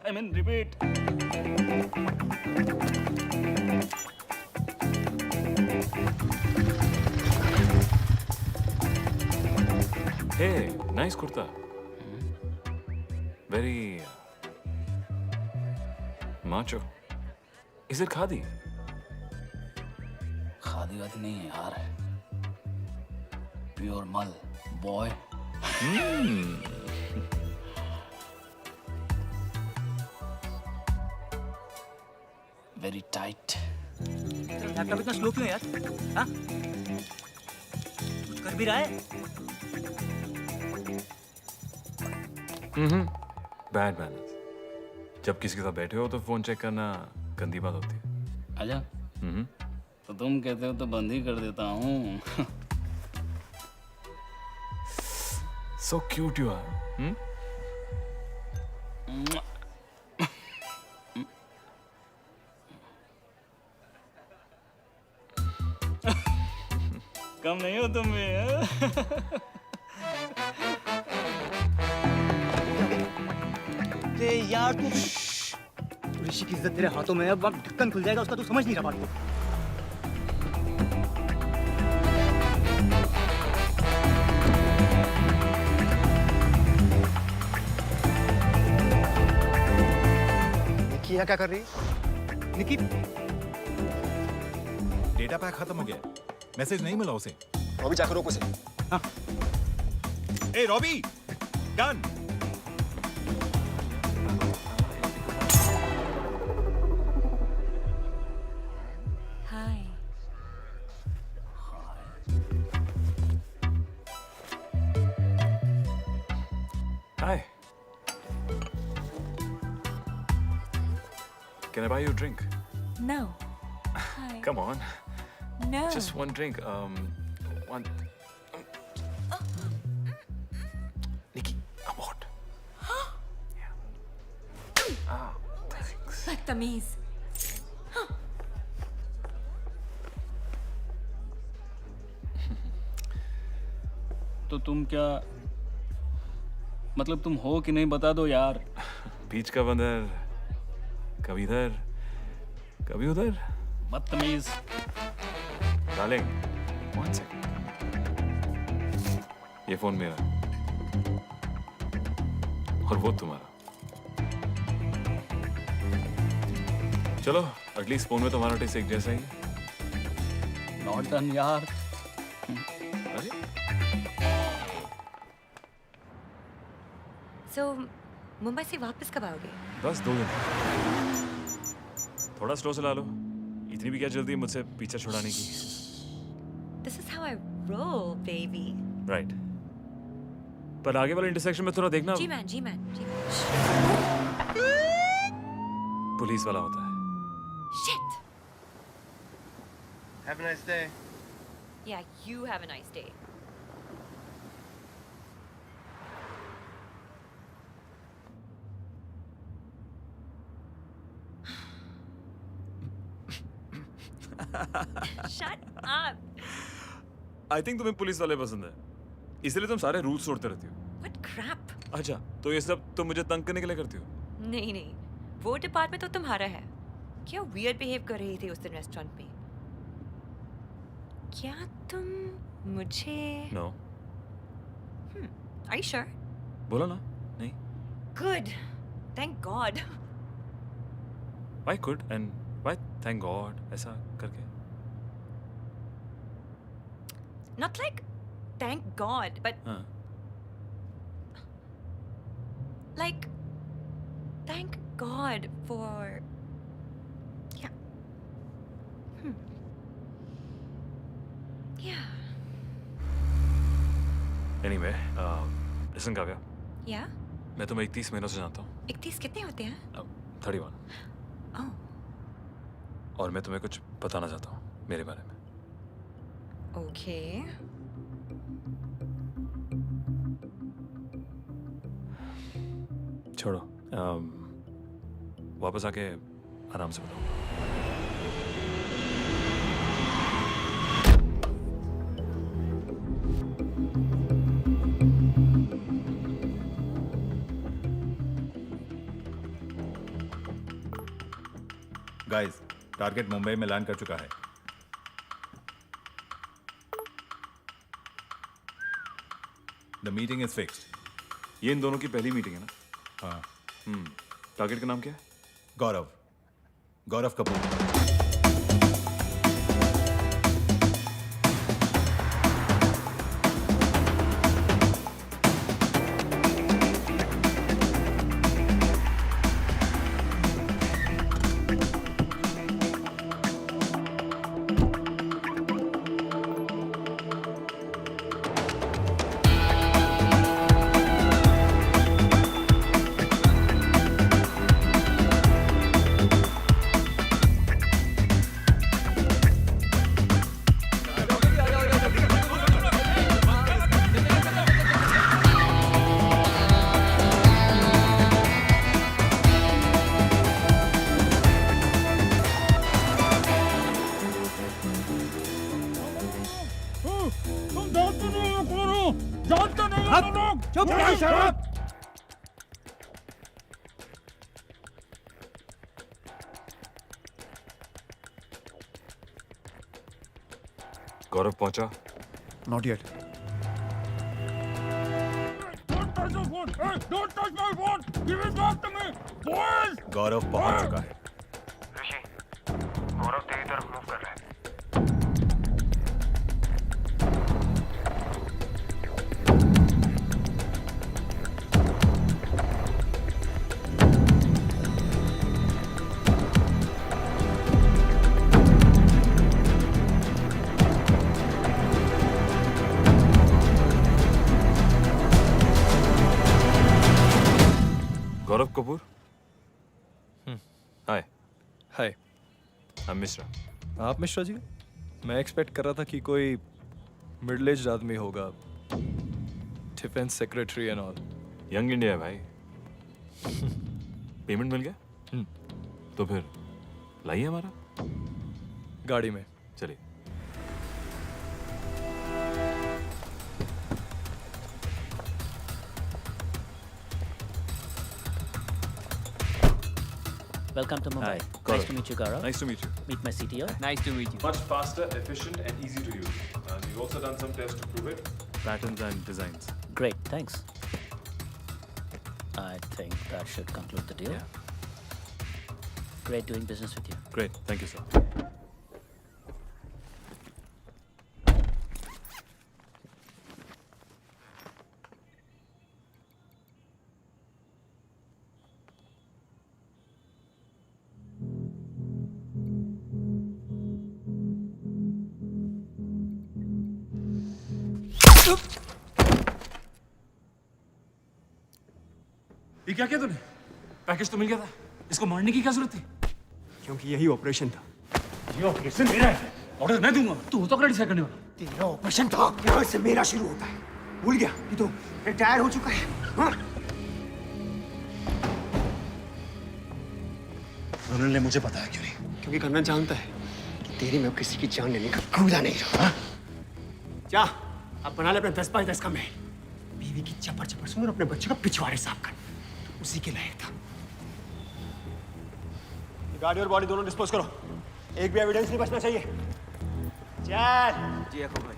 I mean, repeat. Hey, nice kurta. Very macho. Is it khadi? Khadi वादी नहीं है यार. Pure mal, boy. Very tight. Laptop इतना स्लो क्यों यार? हाँ? कुछ कर भी रहा है? Bad manners. जब किसी के साथ बैठे हो तो फोन चेक करना गंदी बात होती है. आजा. तो तुम कहते हो तो बंद ही कर देता हूँ. So cute you are. कम नहीं हो तुम भी. यार तू ऋषि की इज्जत तेरे हाथों में है. अब वक्त ढक्कन खुल जाएगा उसका. तू समझ नहीं रहा बात को. निकी यहाँ क्या कर रही है? निकी डेटा पैक खत्म हो गया. मैसेज नहीं मिला उसे. रॉबी जाकर रोक उसे. हाँ. ए Robbie, gun. Hi. Hi. Can I buy you a drink? No. Hi. Come on. No. Just one drink. One. Nikki, I'm hot. Yeah. Ah, thanks. बदतमीज. तो तुम क्या मतलब तुम हो कि नहीं बता दो यार. बीच का बंदर कभी इधर कभी उधर. बदतमीज. Darling, one second. ये फोन मेरा और वो तुम्हारा. चलो, एटलीस्ट फोन में तुम्हारा टेस्ट एक जैसा ही है. नॉट डन यार. अरे So, मुंबई से वापस कब आओगे? बस 2 दिन. थोड़ा स्लो चला लो. इतनी भी क्या जल्दी है मुझसे पीछे छुड़ाने की. This is how I roll, baby. Right. पर आगे वाले इंटरसेक्शन में थोड़ा देखना. जी मैन, जी मैन, जी मैन. पुलिस वाला होता है. Shit. Have a nice day. Yeah, you have a nice day. Shut up. I think तुम्हें पुलिस वाले पसंद है, इसलिए तुम सारे रूल्स तोड़ते रहती हो. What crap? अच्छा, तो ये सब तुम मुझे तंग करने के लिए करती हो. नहीं नहीं, वो डिपार्टमेंट तो तुम्हारा है. क्या वियर्ड बिहेव कर रही थी उस दिन रेस्टोरेंट में? क्या तुम मुझे? नो. Are you sure? बोलो ना. नहीं. Good. Thank God. Why could and why thank God ऐसा करके? Not like thank God, but हाँ. like thank God for yeah. Yeah. Anyway, listen Kavya. Yeah. मैं तुम्हें 31 महीनों से जानता हूँ। 31 कितने होते हैं? 31। ओह, और मैं तुम्हें कुछ बताना चाहता हूँ मेरे बारे में। ओके। छोड़ो, वापस आके आराम से बताओ। गाइस, टारगेट मुंबई में लैंड कर चुका है। The meeting is fixed. ये इन दोनों की पहली मीटिंग है ना? हाँ। टारगेट का नाम क्या है? गौरव, गौरव कपूर। गौरव पहुंचा? Not yet. गौरव पहुंच चुका है। ऋषि, गौरव तेरी तरफ मूव कर रहा है। Gaurav Kapoor? Hi. Hi. I am Mishra. आप मिश्रा जी? मैं एक्सपेक्ट कर रहा था कि कोई मिडिल एज आदमी होगा, defence secretary and all. Young India है भाई। पेमेंट मिल गया? तो फिर लाइए हमारा गाड़ी में। चलिए। Welcome to Mumbai. Hi, Nice Gaurav. to meet you, Gaurav. Nice to meet you. Meet my CTO. Nice to meet you. Much faster, efficient, and easy to use. And we've also done some tests to prove it. Patterns and designs. Great, thanks. I think that should conclude the deal. Yeah. Great doing business with you. Great. Thank you, sir. ये क्या किया तूने? Package तो मिल गया था, इसको मारने की क्या जरूरत थी? क्योंकि यही ऑपरेशन था। ये ऑपरेशन मेरा है, ऑर्डर मैं दूंगा। तू तो डिसाइड करने वाला। तेरा ऑपरेशन था, यहाँ से मेरा शुरू होता है। भूल गया कि तू रिटायर हो चुका है। हाँ? कर्नल ने मुझे बताया क्यों नहीं? क्योंकि कर्नल जानता है कि तेरी में किसी की जान लेने का कूदा नहीं रहा। जा, अब बना ले अपने 10 बाय 10 का महल। बीवी की चपर चपर सुन और अपने बच्चे का पिछवाड़े साफ कर। तो उसी के लायक था। गाड़ी और बॉडी दोनों डिस्पोज करो। एक भी एविडेंस नहीं बचना चाहिए। चल। जी अको भाई।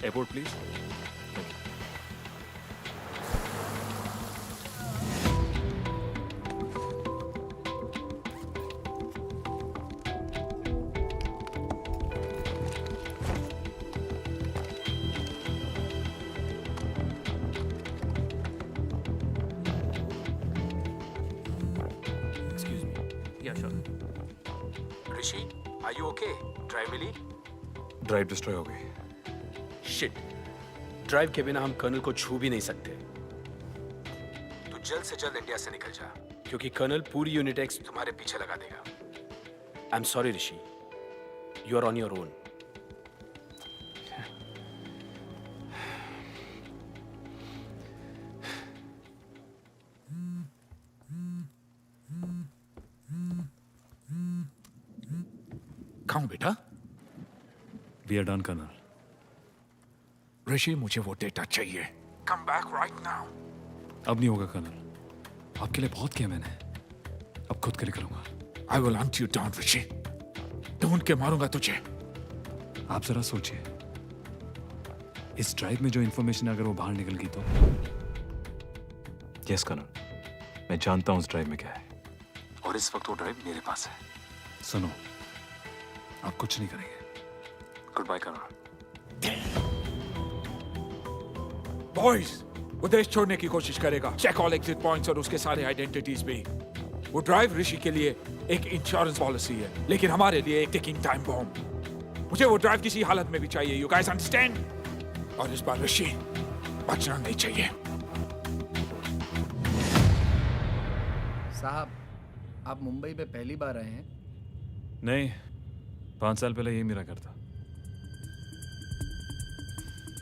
Airport please. Excuse me. Yeah, sure. Rishi, are you okay? Drive मिली? ड्राइव डिस्ट्रॉय हो गई. शिट. ड्राइव के बिना हम कर्नल को छू भी नहीं सकते. तू जल्द से जल्द इंडिया से निकल जा, क्योंकि कर्नल पूरी यूनिट एक्स तुम्हारे पीछे लगा देगा. I am sorry Rishi. You are on your own. कहाँ बेटा? We are done colonel. Rishi, मुझे वो डेटा चाहिए. Come back right now. अब नहीं होगा कर्नल. आपके लिए बहुत किया मैंने. अब खुद के लिए करूंगा. I will hunt you down Rishi. ढूंढ के मारूंगा तुझे. आप जरा सोचिए, इस ड्राइव में जो इंफॉर्मेशन अगर वो बाहर निकल गई तो. यस कर्नल, मैं जानता हूं उस ड्राइव में क्या है, और इस वक्त वो ड्राइव मेरे पास है. सुनो, आप कुछ नहीं करेंगे. Good bye colonel. बॉयज, वो देश छोड़ने की कोशिश करेगा. चेक ऑल एग्जिट पॉइंट्स और उसके सारे आइडेंटिटीज भी. वो ड्राइव ऋषि के लिए एक इंश्योरेंस पॉलिसी है, लेकिन हमारे लिए एक टिकिंग टाइम बॉम्ब. मुझे वो ड्राइव किसी हालत में भी चाहिए. You guys understand? और इस बार ऋषि बचना नहीं चाहिए. साहब, आप मुंबई में पहली बार आए हैं? नहीं, 5 साल पहले यही मेरा घर था.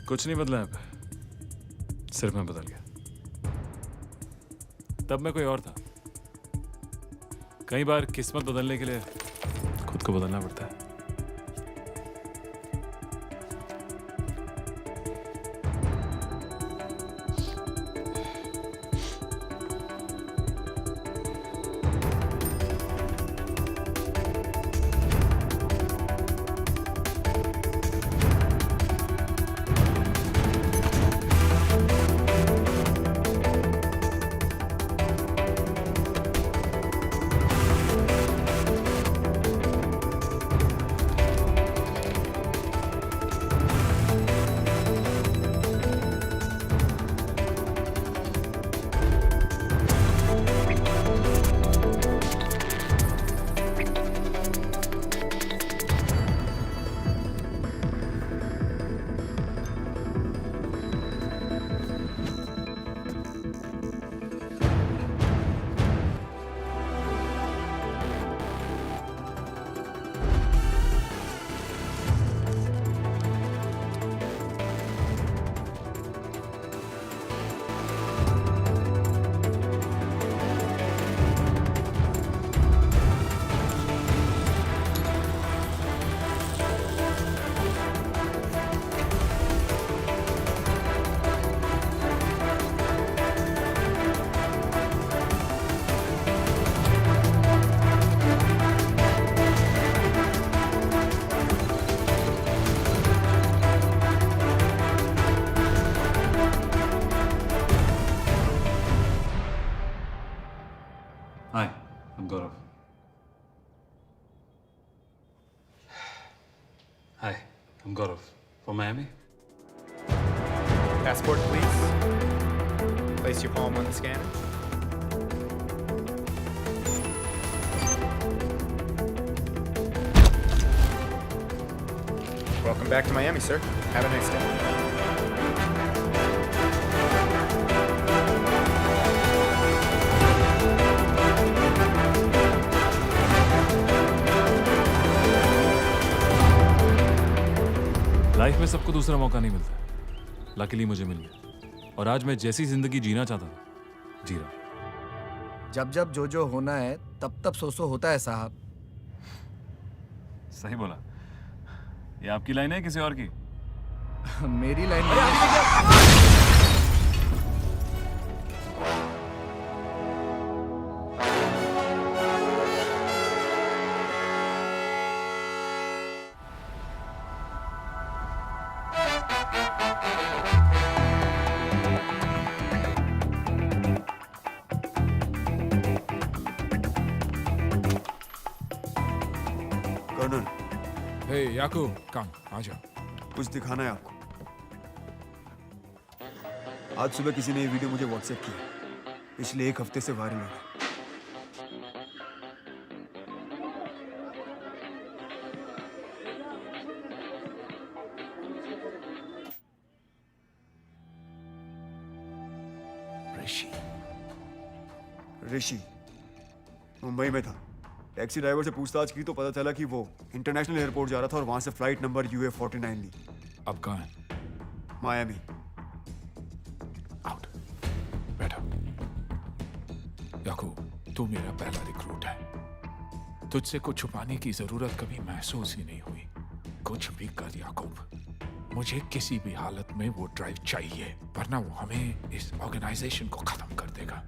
कुछ नहीं बदला है, सिर्फ मैं बदल गया. तब मैं कोई और था. कई बार किस्मत बदलने के लिए खुद को बदलना पड़ता है. Hi, I'm Gaurav. Hi, I'm Gaurav. From Miami? Passport, please. Place your palm on the scanner. Welcome back to Miami, sir. Have a nice day. Life में सबको दूसरा मौका नहीं मिलता. लकीली मुझे मिल गया, और आज मैं जैसी जिंदगी जीना चाहता था जी रहा. जब जब जो होना है तब तब सो होता है साहब. सही बोला. ये आपकी लाइन है किसी और की? मेरी लाइन. याकूब कम आ जाओ। कुछ दिखाना है आपको। आज सुबह किसी ने ये वीडियो मुझे व्हाट्सएप किया, पिछले 1 हफ्ते से वायरल हो रहा है। ऋषि मुंबई में था। टैक्सी ड्राइवर से पूछताछ की तो पता चला कि वो इंटरनेशनल एयरपोर्ट जा रहा था और वहां से फ्लाइट नंबर UA49 ली। अब कहाँ है? मायामी। याकूब, तू मेरा पहला रिक्रूट है। तुझसे कुछ छुपाने की जरूरत कभी महसूस ही नहीं हुई। कुछ भी कर याकूब, मुझे किसी भी हालत में वो ड्राइव चाहिए, वरना वो हमें इस ऑर्गेनाइजेशन को खत्म कर देगा।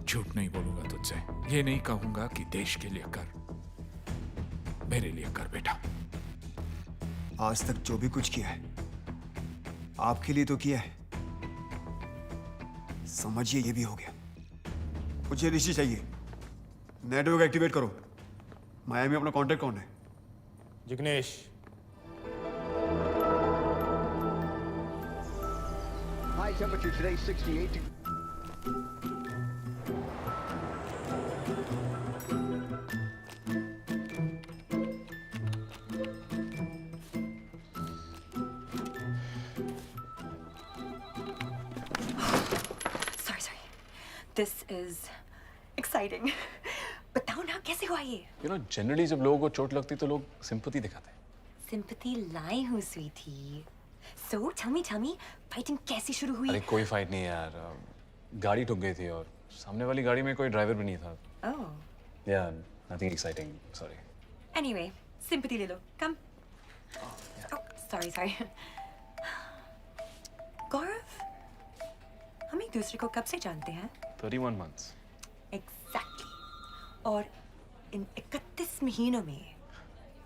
झूठ नहीं बोलूंगा तुझसे। ये नहीं कहूंगा कि देश के लिए कर, मेरे लिए कर बेटा। आज तक जो भी कुछ किया है आपके लिए तो किया है, समझिए ये भी हो गया। मुझे ऋषि चाहिए। नेटवर्क एक्टिवेट करो। मायामी अपना कांटेक्ट कौन है? Jignesh. High temperature today 68 degrees. Sorry. This is exciting. बताओ ना कैसे हुआ ये? You know, generally जब लोगों को चोट लगती तो लोग sympathy दिखाते हैं। Sympathy लाई हूँ Sweety. So tell me, fighting कैसे शुरू हुई? अरे कोई फाइट नहीं है यार, गाड़ी ठुक गई थी और सामने वाली गाड़ी में कोई ड्राइवर भी नहीं था। Oh. Yeah, nothing exciting. Sorry. Anyway, sympathy ले लो। Come. Oh, sorry. गौरव, हम एक दूसरे को कब से जानते हैं? 31 months. Exactly. और इन 31 महीनों में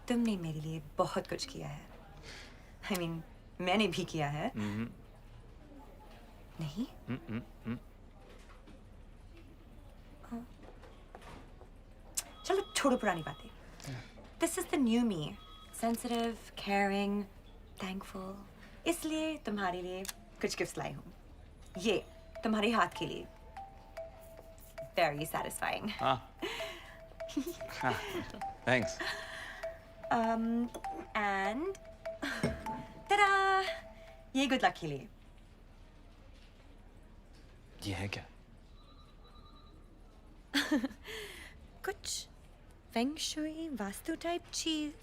तुमने मेरे लिए बहुत कुछ किया है। I mean, मैंने भी किया है। नहीं? चलो छोड़ो पुरानी बातें। This is the new me. Sensitive, caring, thankful. इसलिए तुम्हारे लिए कुछ गिफ्ट्स लाई हूँ। ये तुम्हारे हाथ के लिए। Very satisfying. Thanks. And ta-da! ये good luck के लिए। ये है क्या? कुछ फेंग शुई वास्तु टाइप चीज।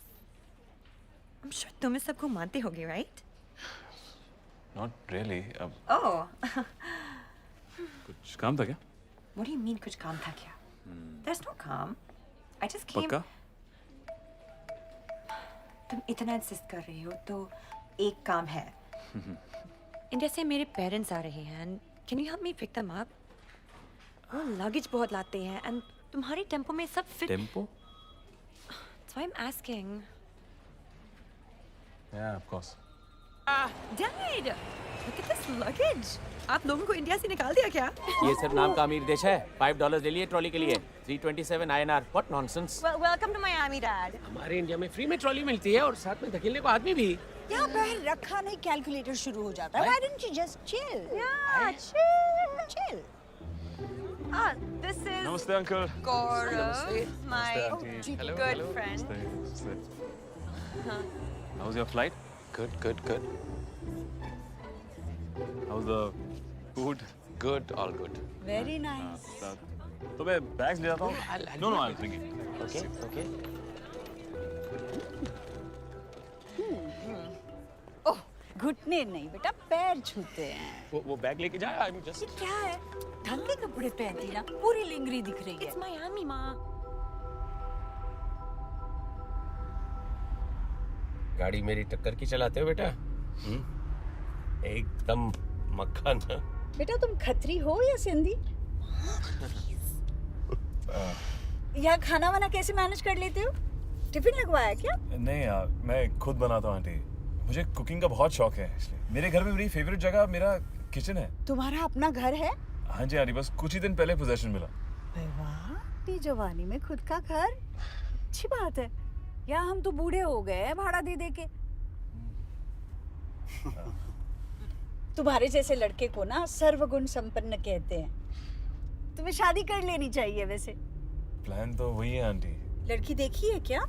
I'm sure तुम इस सबको मानते होगे, right? Not really. Oh. कुछ काम था क्या? What do you mean कुछ काम था क्या? There's no काम. I just came. पक्का? तुम इतना इंसिस्ट कर रहे हो तो एक काम है। इंडिया से मेरे पेरेंट्स आ रहे हैं and can you help me pick them up? वो लगेज बहुत लाते हैं and तुम्हारी टेम्पो में सब fit. Tempo? That's why I'm asking. Yeah, of course. Dad, look at this luggage. आप लोगों को इंडिया से निकाल दिया क्या? ये सिर्फ नाम का अमीर देश है। $5 ले लिए ट्रॉली के लिए। 327 INR. What nonsense? Well, welcome to Miami, Dad. हमारे इंडिया में फ्री में ट्रॉली मिलती है और साथ में धकेलने को आदमी भी। यहाँ पर रखा नहीं कैलकुलेटर शुरू हो जाता है। Why don't you just chill? Yeah, chill. This is Namaste, uncle. Gaurav, my Hello, good friend. How's your flight? Good. How's the food? Good, all good. Very nice. तो मैं बैग्स ले आता हूँ। No, I'll bring it. Okay. ओह, घुटने नहीं बेटा, पैर छूते हैं। वो बैग लेके जा। I'm just. ये क्या है? ढंग के कपड़े पहनती ना, पूरी लिंगरी दिख रही है। It's Miami, माँ। गाड़ी मेरी टक्कर की चलाते हो बेटा? एकदम मक्खन। बेटा तुम खत्री हो या सिंधी? यहाँ खाना वाना कैसे मैनेज कर लेते हो? टिफिन लगवाया क्या? नहीं यार, मैं खुद बनाता हूँ आंटी। मुझे कुकिंग का बहुत शौक है, इसलिए मेरे घर में मेरी फेवरेट जगह मेरा किचन है। तुम्हारा अपना घर है? हाँ जी आंटी, बस कुछ ही दिन पहले पोजेशन मिला। वाह, अपनी जवानी में खुद का घर, अच्छी बात है। या हम तो बूढ़े हो गए हैं भाड़ा दे दे के। तुम्हारे जैसे लड़के को ना सर्वगुण संपन्न कहते हैं। तुम्हें शादी कर लेनी चाहिए वैसे। प्लान तो वही है आंटी। लड़की देखी है क्या?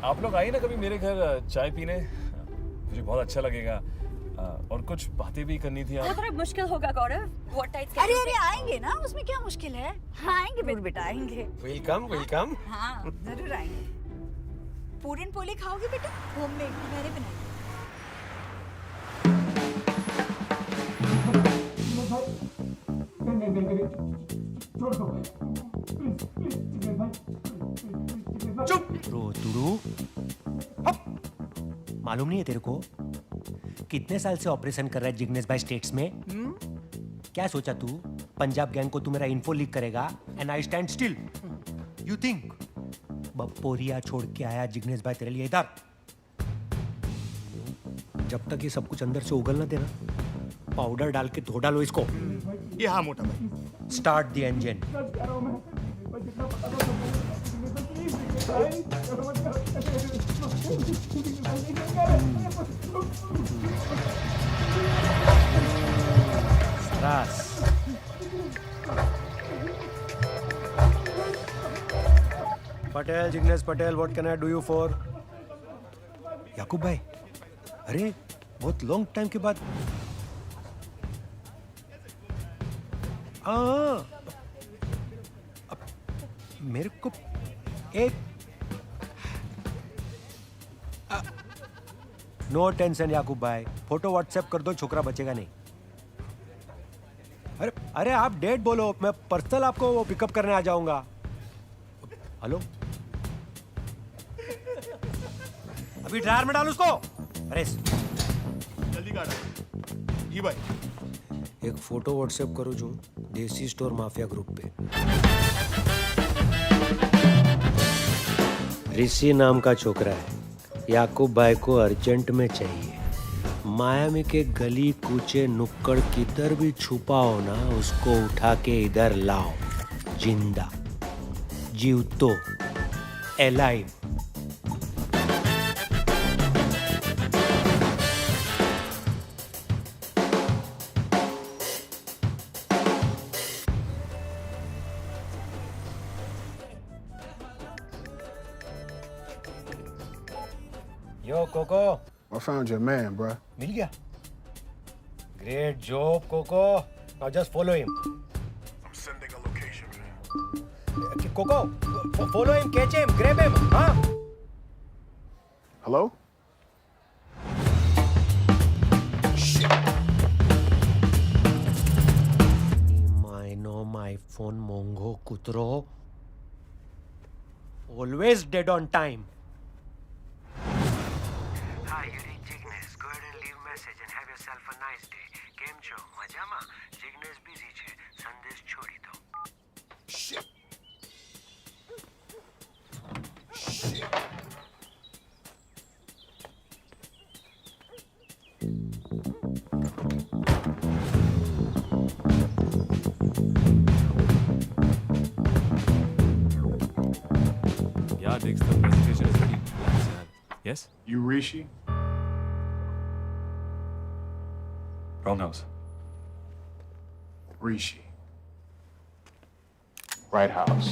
आप लोग आइए ना कभी मेरे घर चाय पीने, मुझे बहुत अच्छा लगेगा। और कुछ बातें भी करनी थी। वो थोड़ा मुश्किल होगा गौरव। अरे अरे आएंगे ना, उसमें क्या मुश्किल है। हाँ आएंगे बेटा आएंगे। Welcome welcome. हाँ जरूर आएंगे। पूरन पोली खाओगे बेटा? होममेड मैंने बनाई। चुप रोतुरु। मालूम नहीं है तेरे को कितने साल से ऑपरेशन कर रहा है जिग्नेश भाई स्टेट्स में? क्या सोचा तू पंजाब गैंग को तू मेरा इन्फो लीक करेगा and I stand still? You think बपोरिया छोड़ के आया जिग्नेश भाई तेरे लिए इधर? जब तक ये सब कुछ अंदर से उगल ना देना, पाउडर डाल के धो डालो इसको। ये हाँ मोटा भाई। Start the engine. Patel, Jignesh Patel, what can I do you for? Yakub भाई, अरे बहुत लॉन्ग टाइम के बाद। मेरे को एक नो टेंशन याकूब भाई, फोटो व्हाट्सएप कर दो, छोकरा बचेगा नहीं। अरे अरे आप डेट बोलो, मैं पर्सनल आपको वो पिकअप करने आ जाऊंगा। हेलो, अभी ड्रायर में डाल उसको। अरे जल्दी काटा। जी भाई। एक फोटो व्हाट्सएप करो जो देसी स्टोर माफिया ग्रुप पे। ऋषि नाम का छोकरा है, याकूब भाई को अर्जेंट में चाहिए। मायामी के गली कूचे नुक्कड़ किधर भी छुपा हो ना, उसको उठा के इधर लाओ, जिंदा, जीवतो, alive. Yo, Coco. I found your man, bruh. मिल गया? Great job, Coco. Now just follow him. I'm sending a location, man. Coco, follow him, catch him, grab him, huh? Hello? My phone, Mongo, Kutro. Always dead on time. Hi, you read Jignesh. Go ahead and leave message and have yourself a nice day. Game show, majama. Jignesh busy છે. સંદેશ છોડી દો. Shit. Yeah, Dix, the presentation is ready. Yes? You Rishi? Wrong house. Rishi. Right house.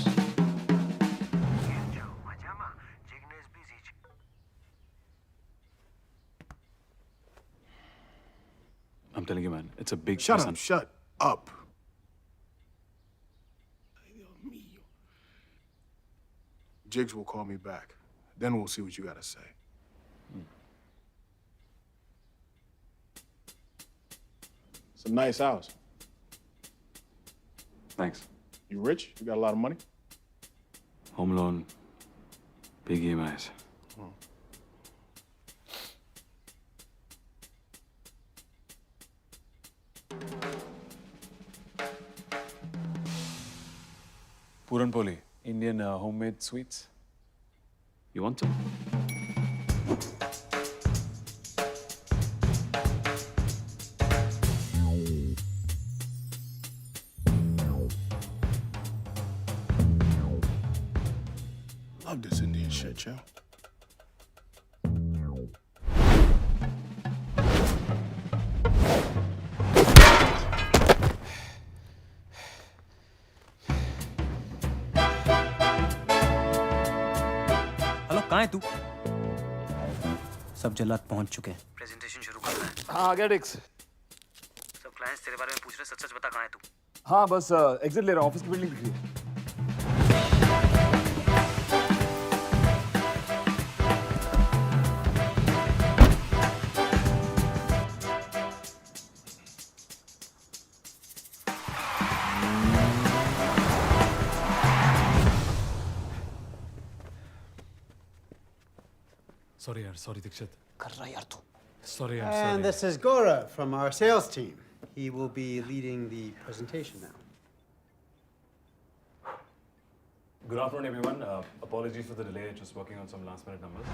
I'm telling you, man, it's a big... Shut up, shut up. Jigs will call me back. Then we'll see what you gotta say. It's a nice house. Thanks. You rich? You got a lot of money? Home loan, big EMIs. Puran Poli, Indian homemade sweets. You want some? shit, yo. Hello, कहाँ है तू? सब जल्लाद पहुंच चुके हैं। Presentation शुरू करना है। हाँ, आ गया डिक्स। सब क्लाइंट्स तेरे बारे में पूछ रहे, सच सच बता कहाँ है तू? हाँ, बस एग्जिट ले रहा हूँ, ऑफिस की बिल्डिंग दिख रही है। सॉरी यार, सॉरी दीक्षित। कर रहा यार तू। Sorry, I'm And sorry. this is Gaurav from our sales team. He will be leading the presentation now. Good afternoon, everyone. Apologies for the delay. Just working on some last-minute numbers.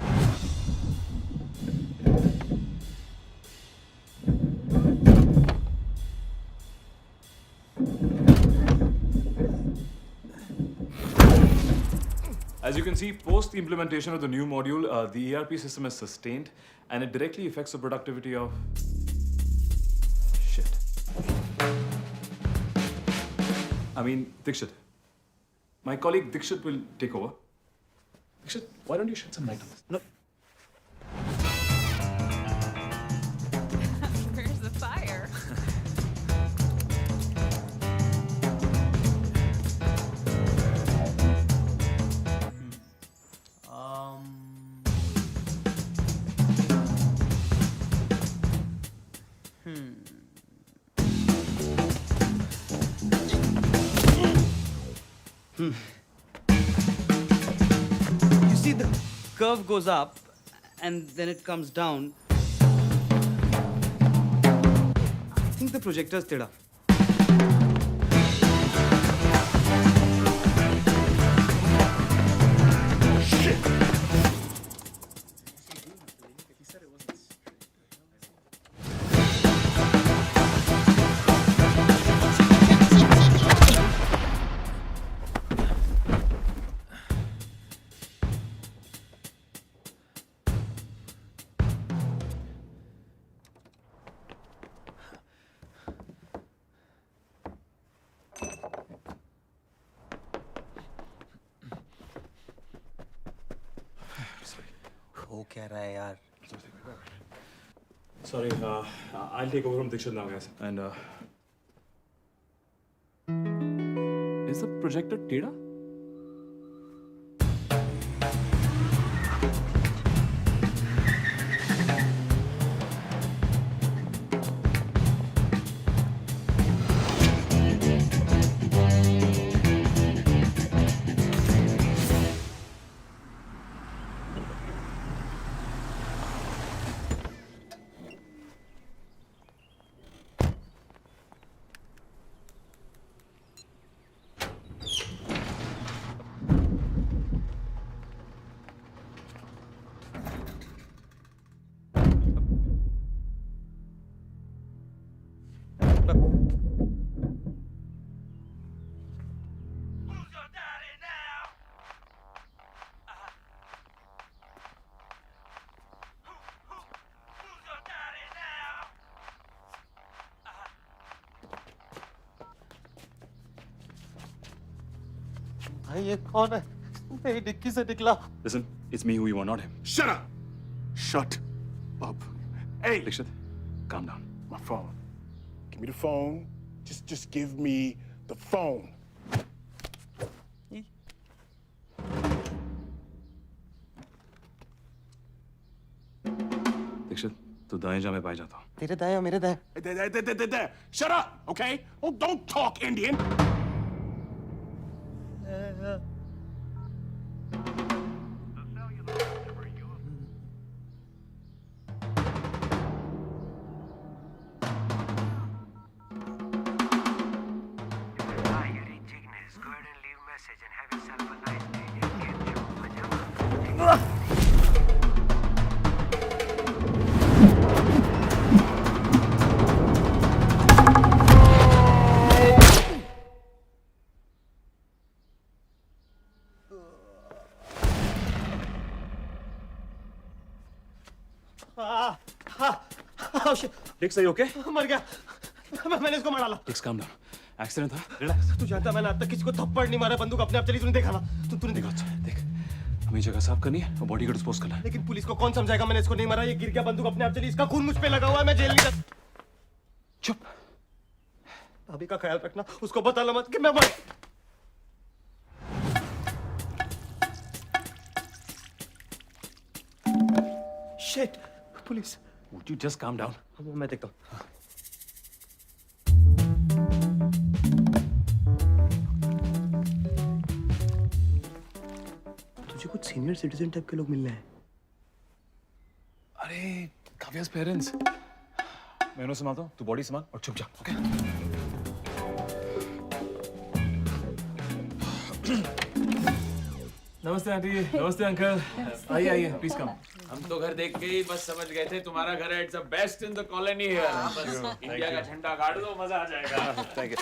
As you can see, post the implementation of the new module, the ERP system is sustained, and it directly affects the productivity of... Shit. I mean, Dikshit. My colleague Dikshit will take over. Dikshit, why don't you shed some light on this? No. Where's the fire? You see, the curve goes up and then it comes down. I think the projector's teda. हो क्या रहा है यार? Sorry, I'll take over from Dikshit now, guys. And is the projector Teda? भाई ये कौन है? मेरी डिक्की से निकला। Listen, it's me who you are, not him. Shut up! Shut up. Hey! Dikshit, calm down. My phone. Give me the phone. Just give me the phone. Dikshit, तू दाएं जा मैं बाएं जाता हूँ. तेरे दाएं और मेरे दाएं। There. Shut up, okay? Oh, don't talk Indian. Hi, you reached Ignis. Go ahead and leave a message and have yourself a nice day. Game show. Majama. Oh shit! Dix, are you okay? मर गया। मैंने इसको मार डाला। Dix, calm down. Accident था? Relax. तू जानता मैंने आज तक किसी को थप्पड़ नहीं मारा, बंदूक अपने आप चली, तूने देखा ना? तूने देखा? देख, हमें जगह साफ करनी है और बॉडी को डिस्पोज करना है। लेकिन पुलिस को कौन समझाएगा मैंने इसको नहीं मारा? ये गिर गया, बंदूक अपने आप चली, इसका खून मुझ पे लगा हुआ है, मैं जेल नहीं जा। चुप। भाभी का ख्याल रखना, उसको बताना मत कि मैं मर। Shit! Police. Would you just calm down? मैं देखता हूँ। तुझे कुछ सीनियर सिटीजन टाइप के लोग मिलने हैं। अरे काव्या's पेरेंट्स। मैं उन्हें संभालता हूँ, तू बॉडी संभाल और चुप जा, ओके? नमस्ते आंटी, नमस्ते अंकल। आइए आइए, प्लीज कम। हम तो घर देख के ही बस समझ गए थे तुम्हारा घर है, it's the best in the colony here. बस इंडिया का झंडा गाड़ दो, मजा आ जाएगा। Thank you.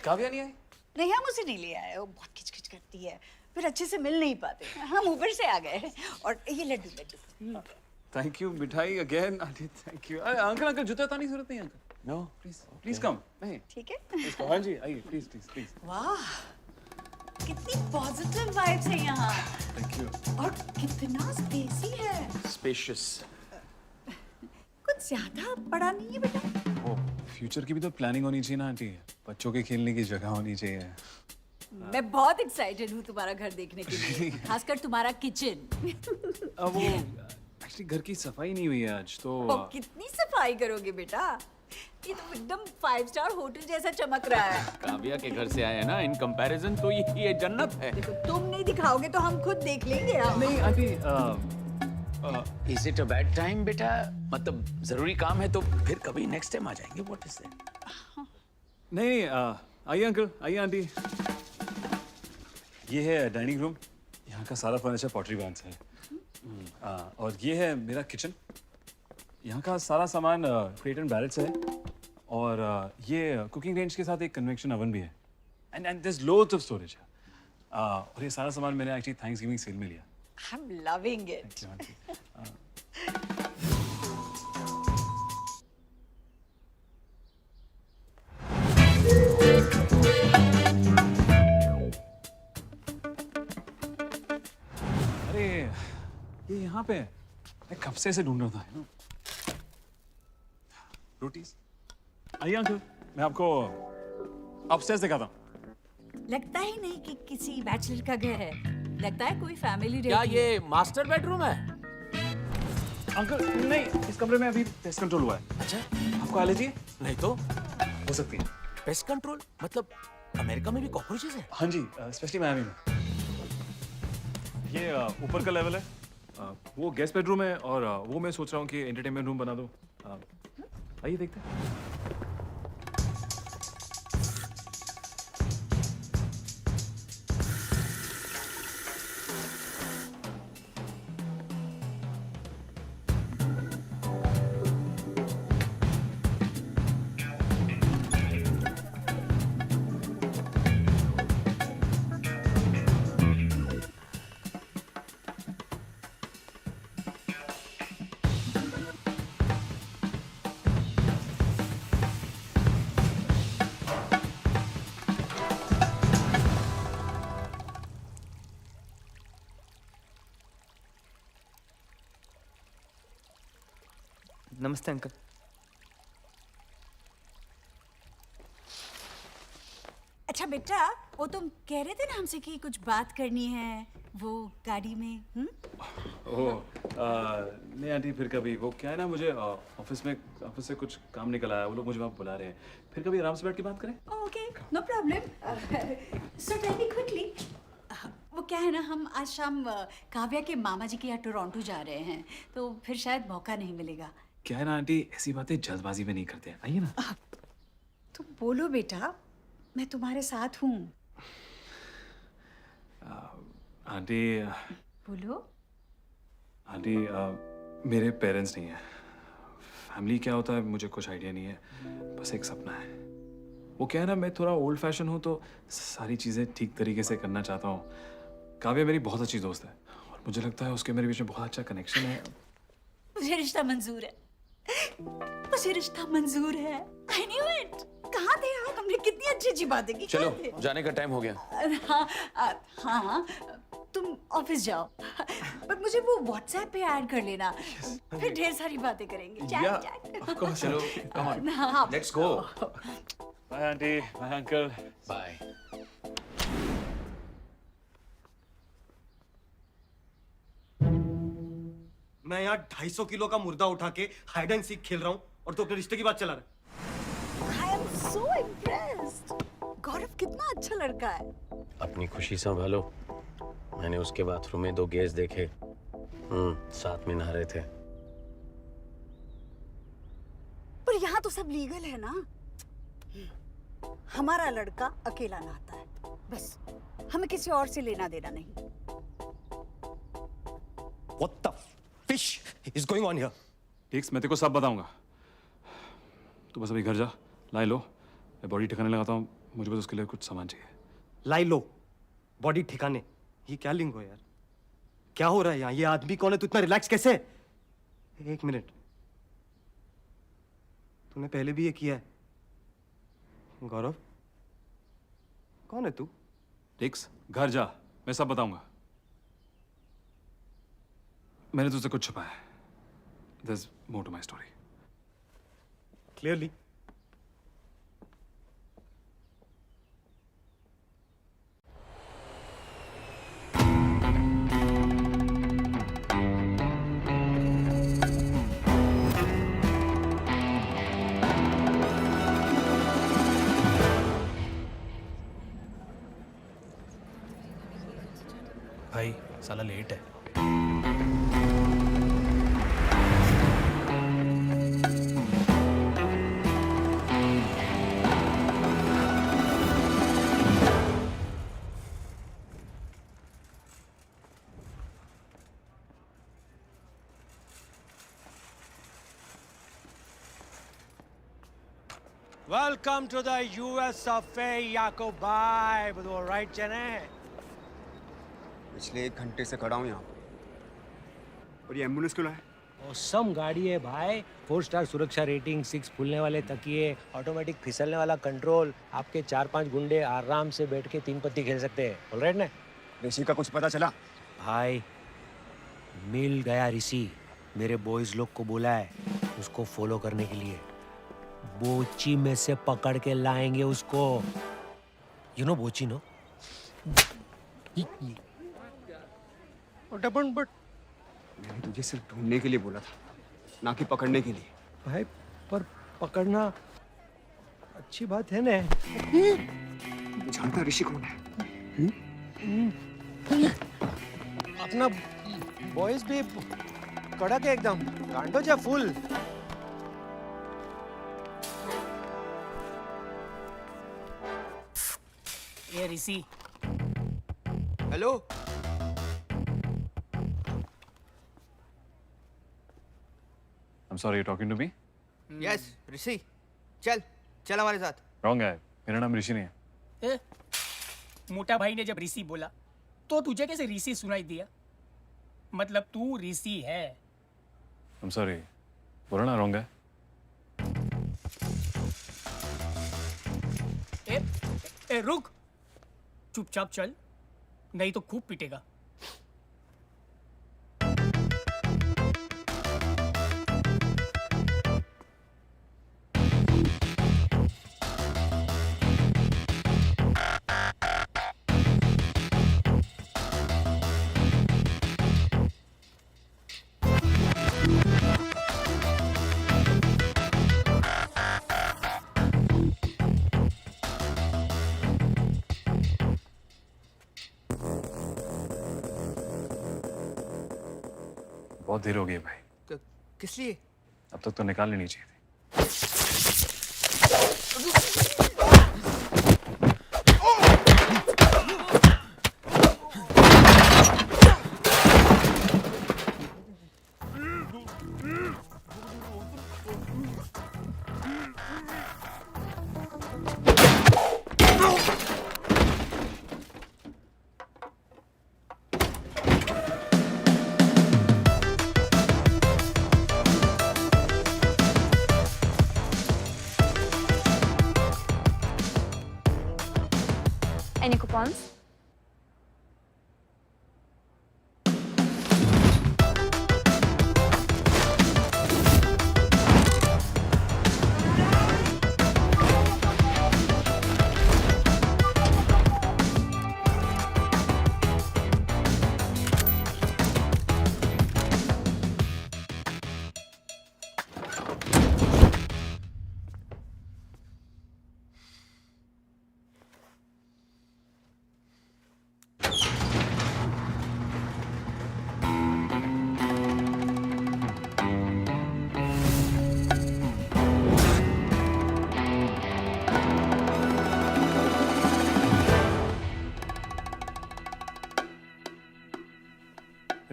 काव्या नहीं आई? नहीं, हम उसे नहीं ले आए, वो बहुत खिचखिच करती है, फिर अच्छे से मिल नहीं पाते, हम ऊपर से आ गए। और ये लड्डू लड्डू। थैंक यू, मिठाई again aunty, thank you. Uncle uncle जूते उतारने की जरूरत नहीं है uncle. No please please come. नहीं ठीक है। Please come. हाँ जी आइए, प्लीज प्लीज प्लीज। वाह, कितनी पॉजिटिव वाइब्स है यहाँ। Thank you. और कितना स्पेसी है। स्पेशियस। कुछ ज्यादा बड़ा नहीं है बेटा। वो फ्यूचर की भी तो प्लानिंग होनी चाहिए ना आंटी, बच्चों के खेलने की जगह होनी चाहिए। मैं बहुत एक्साइटेड हूँ तुम्हारा घर देखने के लिए, खासकर तुम्हारा किचन। वो एक्चुअली घर की सफाई नहीं हुई है आज तो। कितनी सफाई करोगे बेटा? ये तो एकदम 5 स्टार होटल जैसा चमक रहा है। काव्या के घर से आए हैं ना, इन कंपैरिजन तो ये जन्नत है। देखो, तुम नहीं दिखाओगे तो हम खुद देख लेंगे। नहीं aunty, is it a bad time बेटा? मतलब जरूरी काम है तो फिर कभी नेक्स्ट टाइम आ जाएंगे। What is that? नहीं आइए अंकल, आइए आंटी। ये है डाइनिंग रूम, यहाँ का सारा फर्नीचर पॉटरी ब्रांड से है। और ये है मेरा किचन, यहाँ का सारा सामान क्रेट एंड बैरेट से है। और ये कुकिंग रेंज के साथ एक कन्वेक्शन ओवन भी है। And there is loads of storage. और ये सारा सामान मैंने एक्चुअली थैंक्सगिविंग सेल में लिया। I'm loving it. अरे ये यहाँ पे मैं कब से इसे ढूंढ रहा था, you know? रोटीज। आइए अंकल, मैं आपको अपस्टेयर्स दिखाता हूँ। लगता ही नहीं कि किसी बैचलर का घर है, लगता है कोई फैमिली क्या रहती ये मास्टर बेडरूम है? अंकल नहीं, इस कमरे में अभी पेस्ट कंट्रोल हुआ है। अच्छा, आपको एलर्जी है? नहीं तो हो सकती है। पेस्ट कंट्रोल मतलब अमेरिका में भी कॉकरोचेस है? हाँ जी, स्पेशली मियामी में। ये ऊपर का लेवल है, वो गेस्ट बेडरूम है, और वो मैं सोच रहा हूँ कि एंटरटेनमेंट रूम बना दूँ। आइए देखते हैं। नमस्ते अंकल। अच्छा बेटा, वो तुम कह रहे थे ना हमसे कि कुछ बात करनी है वो गाड़ी में। ओह नहीं आंटी, फिर कभी। वो क्या है ना, मुझे ऑफिस से कुछ काम निकल आया, वो लोग मुझे वहाँ बुला रहे हैं। फिर कभी आराम से बैठ के बात करें। Okay, no problem. So tell me quickly, वो क्या है ना, हम आज शाम काव्या के मामा जी के यहाँ टोरंटो जा रहे हैं, तो फिर शायद मौका नहीं मिलेगा। क्या है ना आंटी, ऐसी बातें जल्दबाजी में नहीं करते हैं। आइए ना। तुम बोलो बेटा, मैं तुम्हारे साथ हूँ। आंटी बोलो। आंटी मेरे पेरेंट्स नहीं है। फैमिली क्या होता है मुझे कुछ आइडिया नहीं है, बस एक सपना है। वो क्या है ना, मैं थोड़ा ओल्ड फैशन हूँ तो सारी चीज़ें ठीक तरीके से करना चाहता हूँ। काव्या मेरी बहुत अच्छी दोस्त है और मुझे लगता है उसके मेरे बीच में बहुत अच्छा कनेक्शन है। मुझे रिश्ता मंजूर है। मुझे रिश्ता मंजूर है। I knew it। कहाँ थे आप? हमने कितनी अच्छी बातें की। चलो कहाँ थे? जाने का टाइम हो गया। हाँ, तुम ऑफिस जाओ, पर मुझे वो व्हाट्सएप पे ऐड कर लेना, फिर ढेर सारी बातें करेंगे। चलो come on, हाँ, let's go। Bye auntie, bye uncle, bye। मैं यहाँ 250 किलो का मुर्दा उठा के हाइड एंड सीक खेल रहा हूँ और तू अपने रिश्ते की बात चला रहा है। I am so impressed। गौरव कितना अच्छा लड़का है। अपनी खुशी संभालो। मैंने उसके बाथरूम में 2 गेस देखे, साथ में नहा रहे थे। पर यहाँ तो सब लीगल है ना। हमारा लड़का अकेला नहाता है, बस हमें किसी और से लेना देना नहीं। What the fish is going on here? टिक्स मैं तेरे को सब बताऊंगा। तू बस अभी घर जा, लाई लो, मैं बॉडी ठिकाने लगाता हूँ। मुझे बस उसके लिए कुछ सामान चाहिए। लाई लो, बॉडी ठिकाने, ये क्या लिंग हो यार? क्या हो रहा है यहाँ? ये आदमी कौन है? तू इतना रिलैक्स कैसे? 1 मिनट, तूने पहले भी ये किया है। गौरव, कौन है तू? टिक्स घर जा, मैं सब बताऊंगा। मैंने तुझसे कुछ छुपाया है। There's more to my story. Clearly. भाई साला लेट है। Welcome to the US of A, Yakub bhai. બધું all right છે ને? पिछले 1 घंटे से खड़ा हूँ यहाँ और ये एम्बुलेंस क्यों लाया? औसम गाड़ी है भाई। 4 स्टार सुरक्षा रेटिंग, 6 फूलने वाले तकिए, ऑटोमेटिक फिसलने वाला कंट्रोल। आपके 4-5 गुंडे आराम से बैठ के 3 पत्ती खेल सकते हैं। ऑल राइट ना? ऋषि का कुछ पता चला? भाई मिल गया ऋषि। मेरे बॉयज लोग को बोला है उसको फॉलो करने के लिए। बोची में से पकड़ के लाएंगे उसको। यू नो बोची नो? बट मैंने तुझे सिर्फ ढूंढने के लिए बोला था, ना कि पकड़ने के लिए। भाई पर पकड़ना अच्छी बात है ना? जानता ऋषि कौन है? अपना बॉयज भी कड़क है एकदम, कांडो जा फुल। ये Rishi. Hello, I'm sorry, you're talking to me? Yes, Rishi. चल हमारे साथ। Wrong guy. मेरा नाम ऋषि नहीं है। मोटा भाई ने जब ऋषि बोला तो तुझे कैसे ऋषि सुनाई दिया? मतलब तू ऋषि है। I'm sorry. बोला ना wrong guy. रुक, चुपचाप चल, नहीं तो खूब पीटेगा। बहुत देर हो गई भाई। किस लिए? अब तक तो निकाल लेनी चाहिए थी। Any coupons?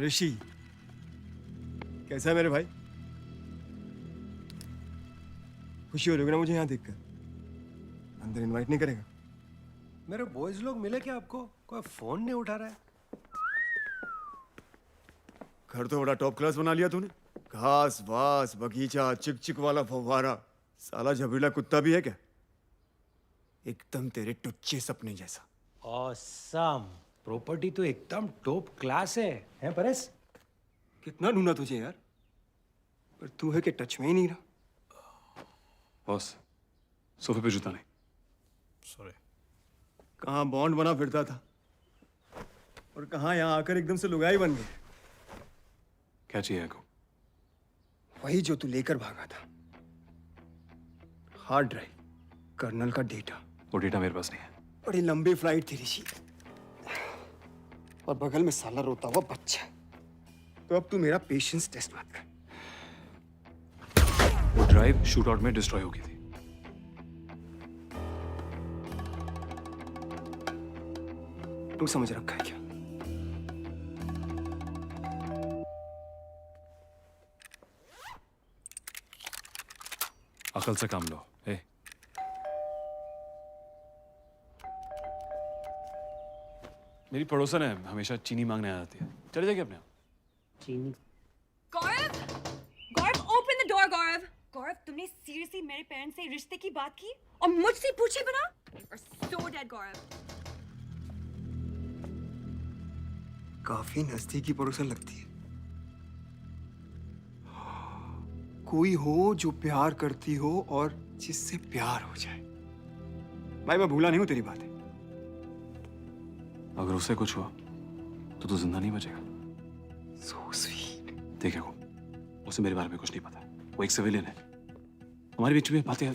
ऋषि, कैसा है मेरे भाई? खुशी हो रही होगी ना मुझे यहाँ देखकर? अंदर इनवाइट नहीं करेगा? मेरे बॉयज लोग मिले क्या आपको? कोई फोन नहीं उठा रहा है। घर तो बड़ा टॉप क्लास बना लिया तूने। घास वास, बगीचा, चिक चिक वाला फव्वारा। साला झबरीला कुत्ता भी है क्या? एकदम तेरे टुच्चे सपने जैसा। ऑसम। प्रॉपर्टी तो एकदम टॉप क्लास है, हैं परेश? कितना ढूंढा तुझे यार, पर तू है कि टच में ही नहीं रहा। बॉस, सोफे पे जूता नहीं। सॉरी। कहाँ बॉन्ड बना फिरता था और कहाँ यहाँ आकर एकदम से लुगाई बन गए। क्या चाहिए आपको? वही जो तू लेकर भागा था, हार्ड ड्राइव, कर्नल का डेटा। वो डेटा मेरे पास नहीं है। बड़ी लंबी फ्लाइट थी ऋषि, और बगल में साला रोता हुआ बच्चा। तो अब तू मेरा पेशेंस टेस्ट मत कर। वो ड्राइव शूटआउट में डिस्ट्रॉय हो गई थी। तू समझ रखा है क्या? अकल से काम लो। ए, मेरी पड़ोसन है, हमेशा चीनी मांगने आ जाती है। चले जाइए अपने आप। चीनी? गौरव, गौरव, ओपन द डोर, गौरव। गौरव, तुमने सीरियसली मेरे पेरेंट्स से रिश्ते की बात की और मुझसे पूछे बिना? So dead, गौरव। काफी नजदीकी पड़ोसन लगती है। कोई हो जो प्यार करती हो और जिससे प्यार हो जाए। भाई मैं भूला नहीं हूं तेरी बातें। अगर उसे कुछ हुआ तो तू जिंदा नहीं बचेगा। So sweet। देखो, उसे मेरे बारे में कुछ नहीं पता। वो एक सिविलियन है। हमारे बीच में बातें।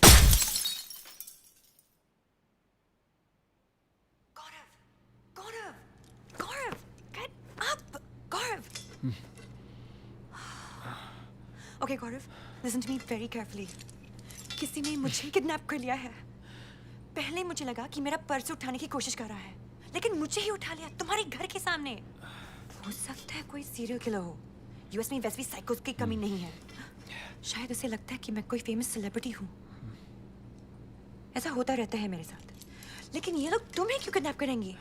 Okay, Gaurav, listen to me very carefully. किसी ने मुझे किडनैप कर लिया है। पहले मुझे लगा कि मेरा पर्स उठाने की कोशिश कर रहा है, लेकिन मुझे ही उठा लिया तुम्हारे घर के सामने। हो सकता है कोई सीरियल किलर हो। यूएस में वैसे भी साइकोस की कमी नहीं है। शायद उसे लगता है कि मैं कोई फेमस सेलिब्रिटी हूँ। ऐसा होता रहता है मेरे साथ। लेकिन ये लोग तुम्हें क्यों किडनैप करेंगे?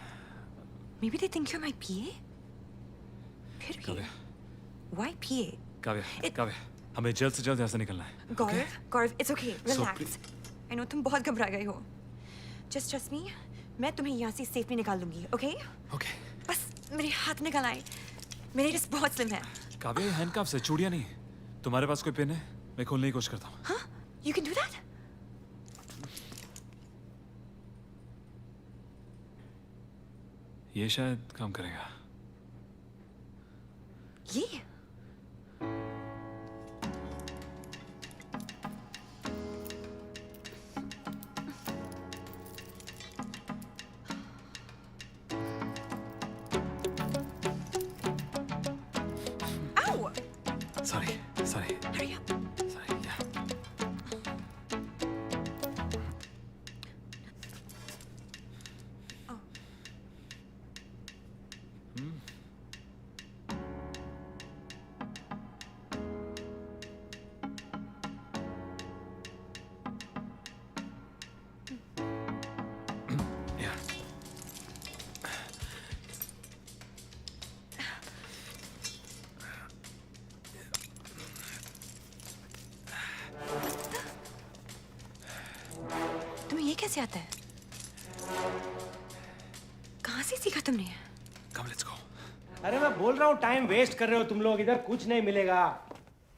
Maybe they think you're my PA? फिर भी Why PA? काव्या, काव्या, हमें जल्द से जल्द यहाँ से निकलना है। गौरव, गौरव, it's okay, relax. I know तुम बहुत घबरा गए हो। Just trust me, मैं तुम्हें यहाँ से सेफली निकाल लूंगी, okay? Okay. बस मेरे हाथ निकल आए। मेरे रिस्ट बहुत स्लिम है। काव्या, ये हैंडकफ्स है, चूड़ियां नहीं। तुम्हारे पास कोई पेन है? मैं खोलने की कोशिश करता हूँ। हाँ? You can do that? ये शायद काम करेगा। ये? Sorry, sorry. Hurry up. Sorry, yeah. Oh. Yeah. तुम्हें ये कैसे आता है? कहाँ से सीखा तुमने? Come, let's go. अरे मैं बोल रहा हूँ टाइम वेस्ट कर रहे हो तुम लोग, इधर कुछ नहीं मिलेगा।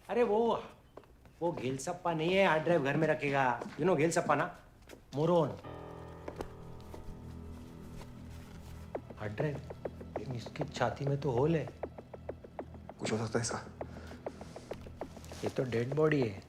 अरे वो घेल सप्पा नहीं है, हार्ड ड्राइव घर में रखेगा। यू नो घेल सप्पा ना, मोरोन हार्ड ड्राइव। इसकी छाती में तो होल है, कुछ हो सकता है इसका। ये तो डेड बॉडी है।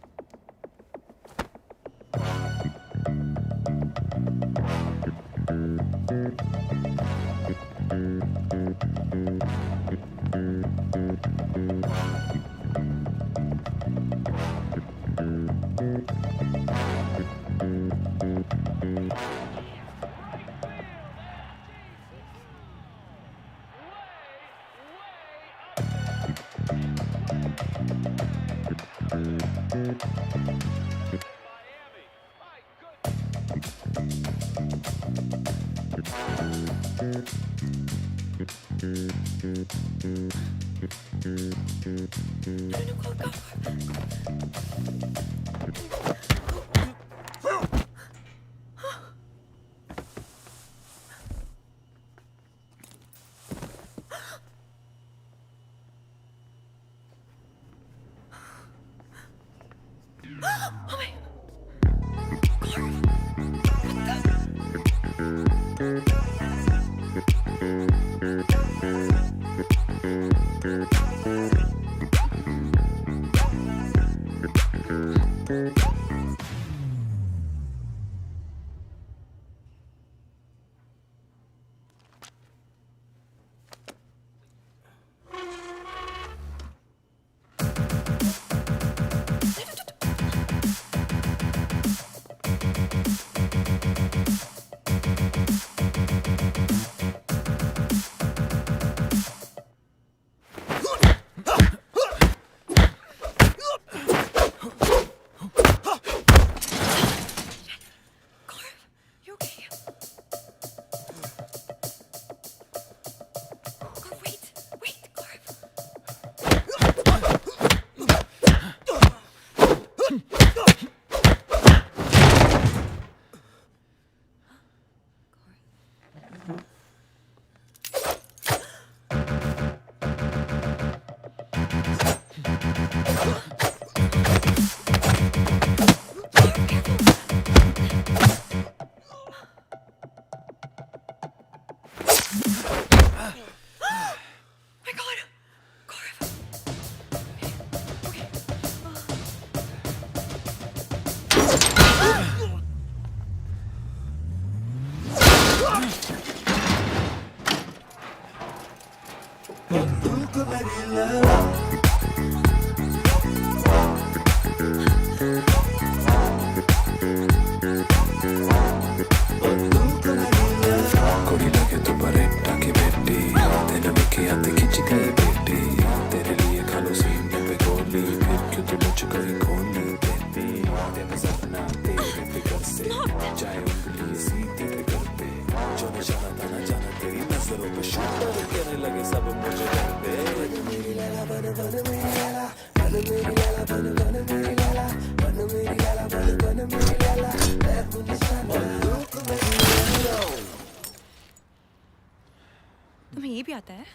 तुम्हें ये भी आता है?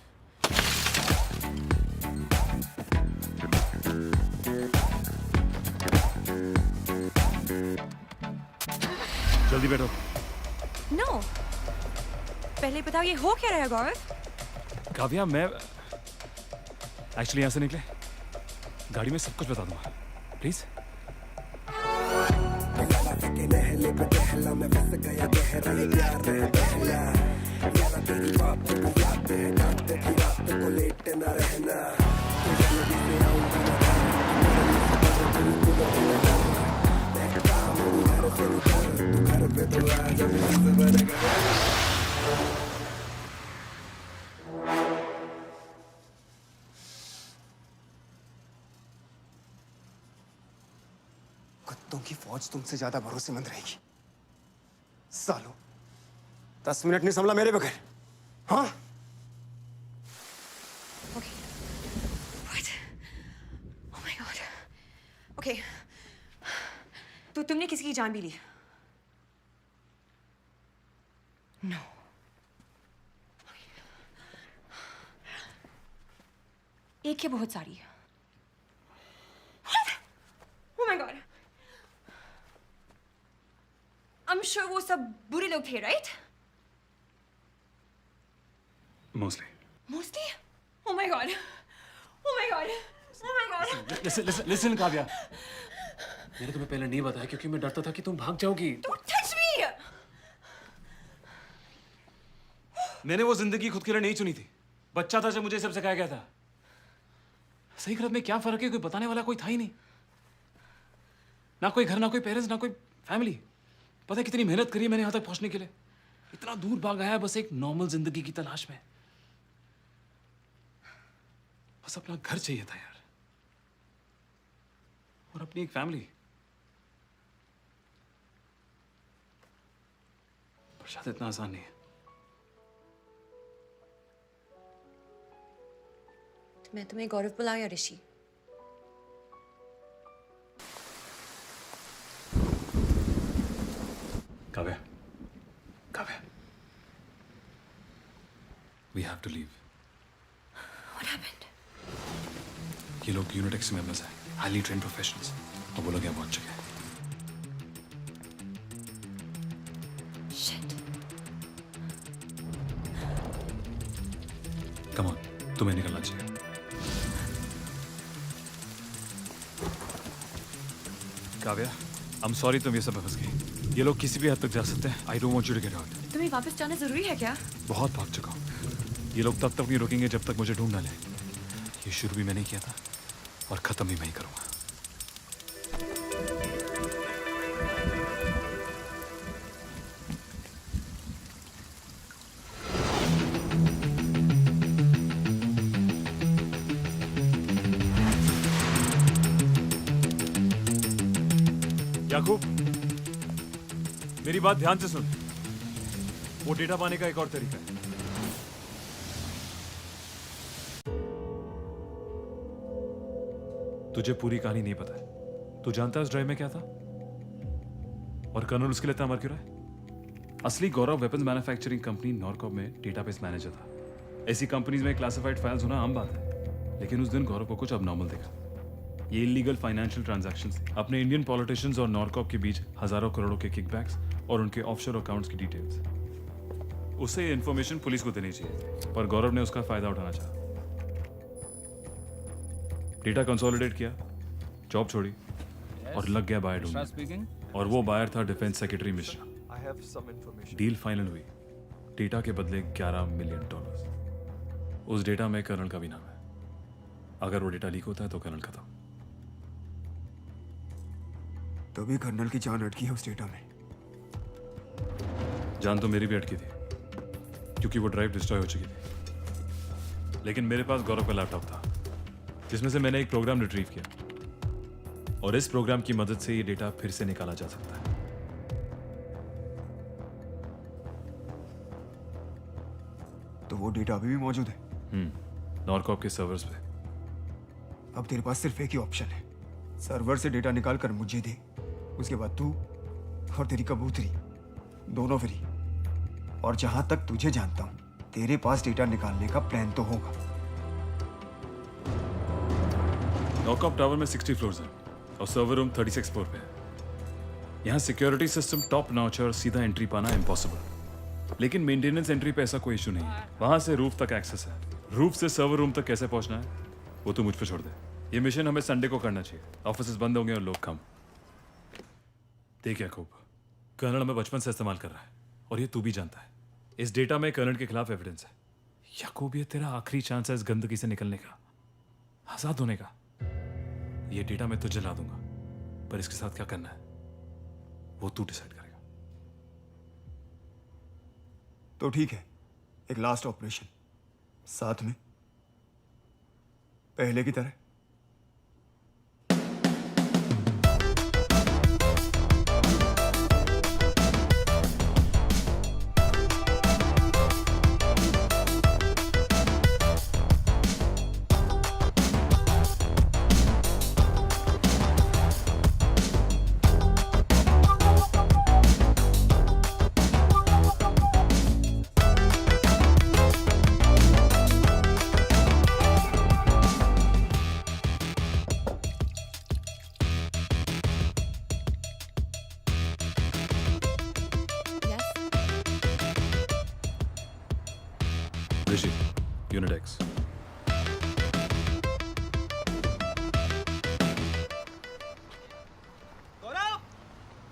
जल्दी बैठो। नो, पहले बताओ ये हो क्या रहा है गौरव? काव्या, मैं एक्चुअली यहाँ से निकले गाड़ी में सब कुछ बता दूंगा, प्लीज। कुत्तों की फौज तुमसे ज्यादा भरोसेमंद रहेगी। सालो, 10 मिनट नहीं संभला मेरे बगैर। हाँ? Okay. What? Oh my God. Okay. तो तुमने किसी की जान भी ली? No. एक है बहुत सारी. What? Oh my God. I'm sure वो सब बुरे लोग थे, right? Mostly. Mostly? Oh my God. Oh my God. Oh my God. Listen, Kavya. मैंने तुम्हें पहले नहीं बताया क्योंकि मैं डरता था कि तुम भाग जाओगी. Don't touch me. मैंने वो जिंदगी खुद के लिए नहीं चुनी थी. बच्चा था जब मुझे सब सिखाया गया था. सही गलत में क्या फर्क है कोई बताने वाला कोई था ही नहीं. ना कोई घर, ना कोई पेरेंट्स, ना कोई फैमिली. पता है कितनी मेहनत करी है मैंने यहाँ तक पहुंचने के लिए. इतना दूर भाग आया बस एक नॉर्मल जिंदगी की तलाश में. बस अपना घर चाहिए था यार. और अपनी एक फैमिली. पर शायद इतना आसान नहीं है. तो मैं तुम्हें गौरव बुलाऊं या ऋषि? Kavya. Kavya. We have to leave. What happened? ये लोग यूनिटेक्स मेंबर्स हैं. Highly train professionals. और वो लोग यहाँ पहुंच चुके हैं. Shit. Come on, तुम्हें निकलना चाहिए. काव्या, I'm sorry तुम ये सब में फंस गई. ये लोग किसी भी हद तक जा सकते हैं. I don't want you to get out. तुम्हें वापस जाना जरूरी है क्या? बहुत भाग चुका हूँ. ये लोग तब तक नहीं रुकेंगे जब तक मुझे ढूंढ ना ले. ये शुरू भी मैंने किया था और खत्म भी मैं ही करूंगा. याकूब, मेरी बात ध्यान से सुन. वो डेटा पाने का एक और तरीका है. तुझे पूरी कहानी नहीं पता है. तू जानता है उस ड्राइव में क्या था? और कर्नल उसके लिए इतना मर क्यों रहा है? असली गौरव वेपन्स मैन्युफैक्चरिंग कंपनी नॉरकॉप में डेटाबेस मैनेजर था. ऐसी कंपनीज में क्लासिफाइड फाइल्स होना आम बात है. लेकिन उस दिन गौरव को कुछ अबनॉर्मल दिखा. ये इलीगल फाइनेंशियल ट्रांजैक्शंस थे. अपने इंडियन पॉलिटिशियंस और नॉरकॉप के बीच हजारों करोड़ों के किकबैक्स और उनके ऑफशोर अकाउंट्स की डिटेल्स. उसे ये इन्फॉर्मेशन पुलिस को देनी चाहिए, पर गौरव ने उसका फायदा उठाना चाहा. डेटा कंसोलिडेट किया, जॉब छोड़ी और लग गया बायर ढूंढने. और वो बायर था defence secretary Mishra. Deal final हुई. डेटा के बदले $11 मिलियन. उस डेटा में कर्नल का भी नाम है. अगर वो डेटा लीक होता है तो कर्नल खत्म. तो भी कर्नल की जान अटकी है उस डेटा में. जान तो मेरी भी अटकी थी क्योंकि वो ड्राइव डिस्ट्रॉय हो चुकी थी. लेकिन मेरे पास गौरव का लैपटॉप था जिसमें से मैंने एक प्रोग्राम रिट्रीव किया. और इस प्रोग्राम की मदद से ये डेटा फिर से निकाला जा सकता है. तो वो डेटा अभी भी मौजूद है? नॉरकॉप के सर्वर्स पे. अब तेरे पास सिर्फ एक ही ऑप्शन है. सर्वर से डेटा निकाल कर मुझे दे. उसके बाद तू और तेरी कबूतरी दोनों फ्री. और जहां तक तुझे जानता हूं, तेरे पास डेटा निकालने का प्लान तो होगा. नॉरकॉप टावर में 60 फ्लोर्स हैं और सर्वर रूम 36 फ्लोर पे है. यहाँ सिक्योरिटी सिस्टम टॉप नॉच और सीधा एंट्री पाना इम्पॉसिबल. लेकिन मेंटेनेंस एंट्री पे ऐसा कोई इशू नहीं है. वहां से रूफ तक एक्सेस है. रूफ से सर्वर रूम तक कैसे पहुंचना है वो तू मुझ पे छोड़ दे. ये मिशन हमें संडे को करना चाहिए. ऑफिसेज बंद होंगे और लोग कम. देख याकूब, कर्नल हमें बचपन से इस्तेमाल कर रहा है और ये तू भी जानता है. इस डेटा में कर्नल के खिलाफ एविडेंस है. याकूब, ये तेरा आखिरी चांस है इस गंदगी से निकलने का, आजाद होने का. ये डेटा मैं तुझे ला दूंगा, पर इसके साथ क्या करना है वो तू डिसाइड करेगा. तो ठीक है, एक लास्ट ऑपरेशन साथ में, पहले की तरह. ऋषि, यूनिट एक्स।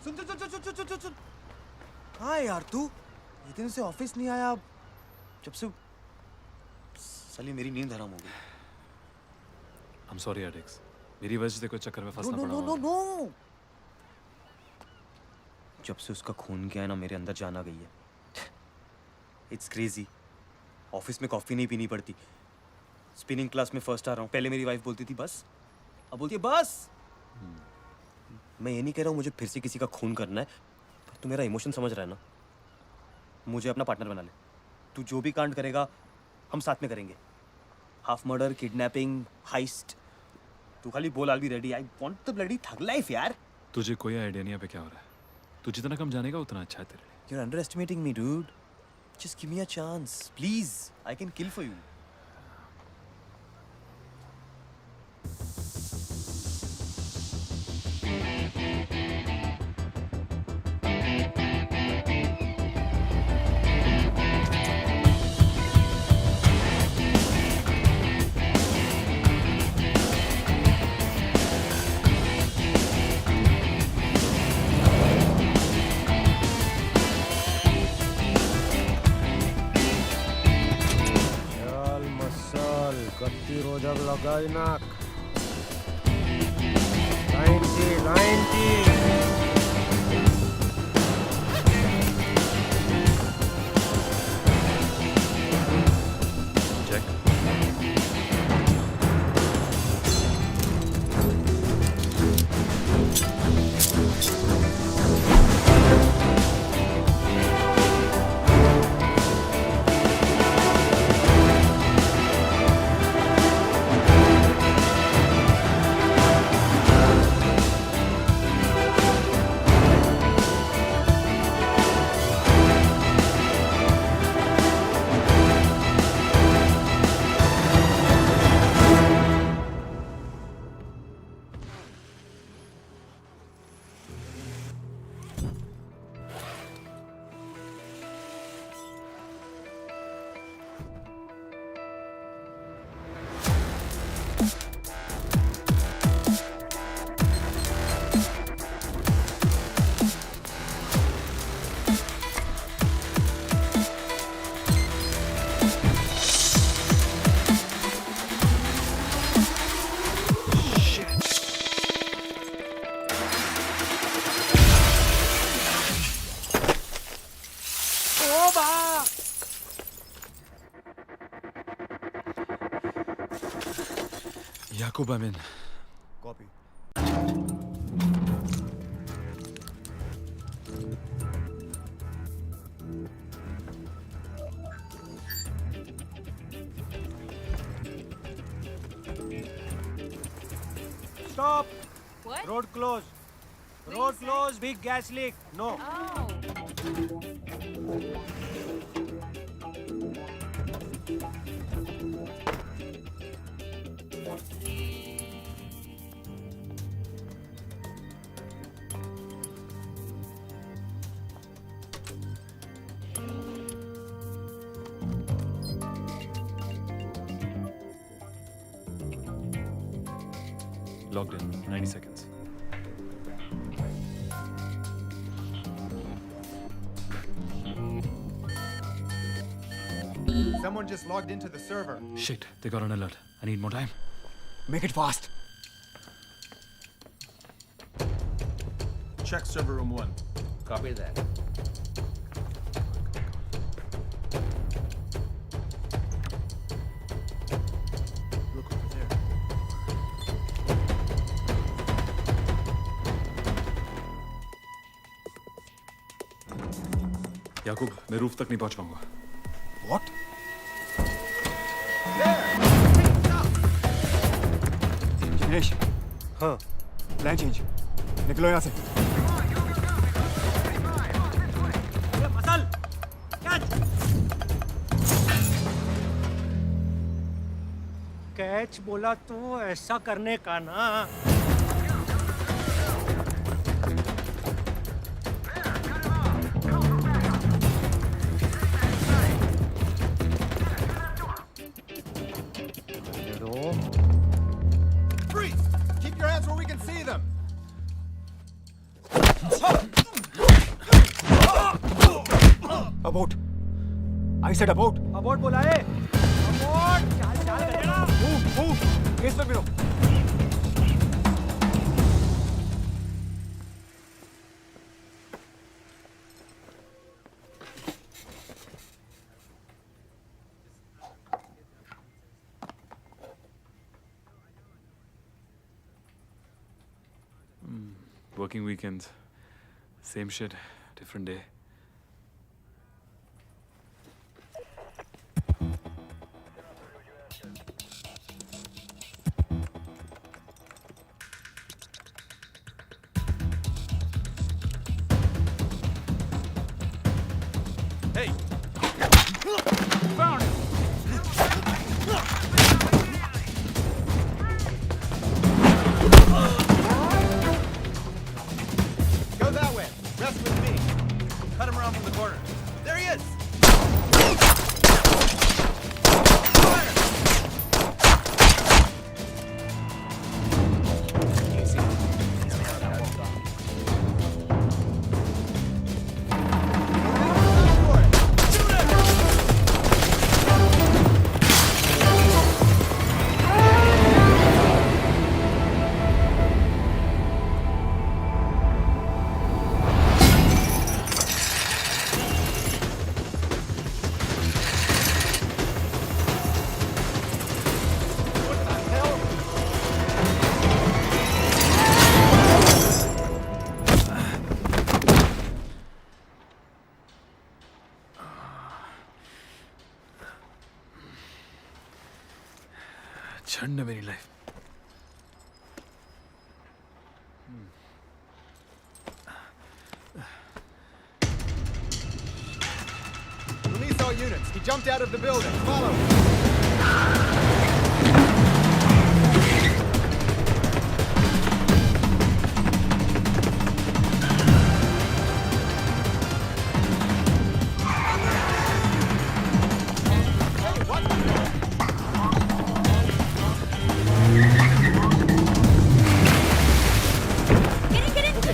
सुन सुन सुन सुन सुन सुन सुन। हाँ यार तू ये दिन से ऑफिस नहीं आया जब से साली मेरी नींद हराम हो गई। I'm sorry Adex, मेरी वजह से कोई चक्कर में फंसना पड़ा। नो जब से उसका खून क्या है ना मेरे अंदर जान आ गई है। It's crazy. ऑफिस में कॉफी नहीं पीनी पड़ती। स्पिनिंग क्लास में फर्स्ट आ रहा हूँ। पहले मेरी वाइफ बोलती थी बस, अब बोलती है बस। मैं ये नहीं कह रहा हूँ मुझे फिर से किसी का खून करना है, पर तू मेरा इमोशन समझ रहा है ना। मुझे अपना पार्टनर बना ले। तू जो भी कांड करेगा हम साथ में करेंगे। हाफ मर्डर, किडनैपिंग, हाइस्ट, तू खाली बोल, I'll be ready. I want the bloody thug life यार। तुझे कोई आइडिया नहीं है पे क्या हो रहा है। तू जितना कम जानेगा उतना अच्छा है तेरे लिए। You're underestimating me, dude. Just give me a chance, please. I can kill for you. गत्ती रोजक लगाई नाक 90 Yakub, I'm in. Copy. Stop. What? Road closed. Road closed. Big gas leak. No. Oh. Logged in. 90 seconds. Someone just logged into the server. Shit, they got an alert. I need more time. Make it fast. Check server room 1. Copy that. Look over there. याकूब, मैं roof तक नहीं पहुंच पाऊंगा। What? Dinesh, हाँ plan change. निकलो यहाँ से। Muscle catch बोला तो ऐसा करने का ना। Abode I said abode abode बोला है अबोट चल चल गजरा मूव केस पे मिलो Working weekends. Same shit, different day. Hey! Found it! Go that way. Rest with me. Cut him around from the corner. There he is! झंड मेरी life. Release all units. He jumped out of the building. Follow.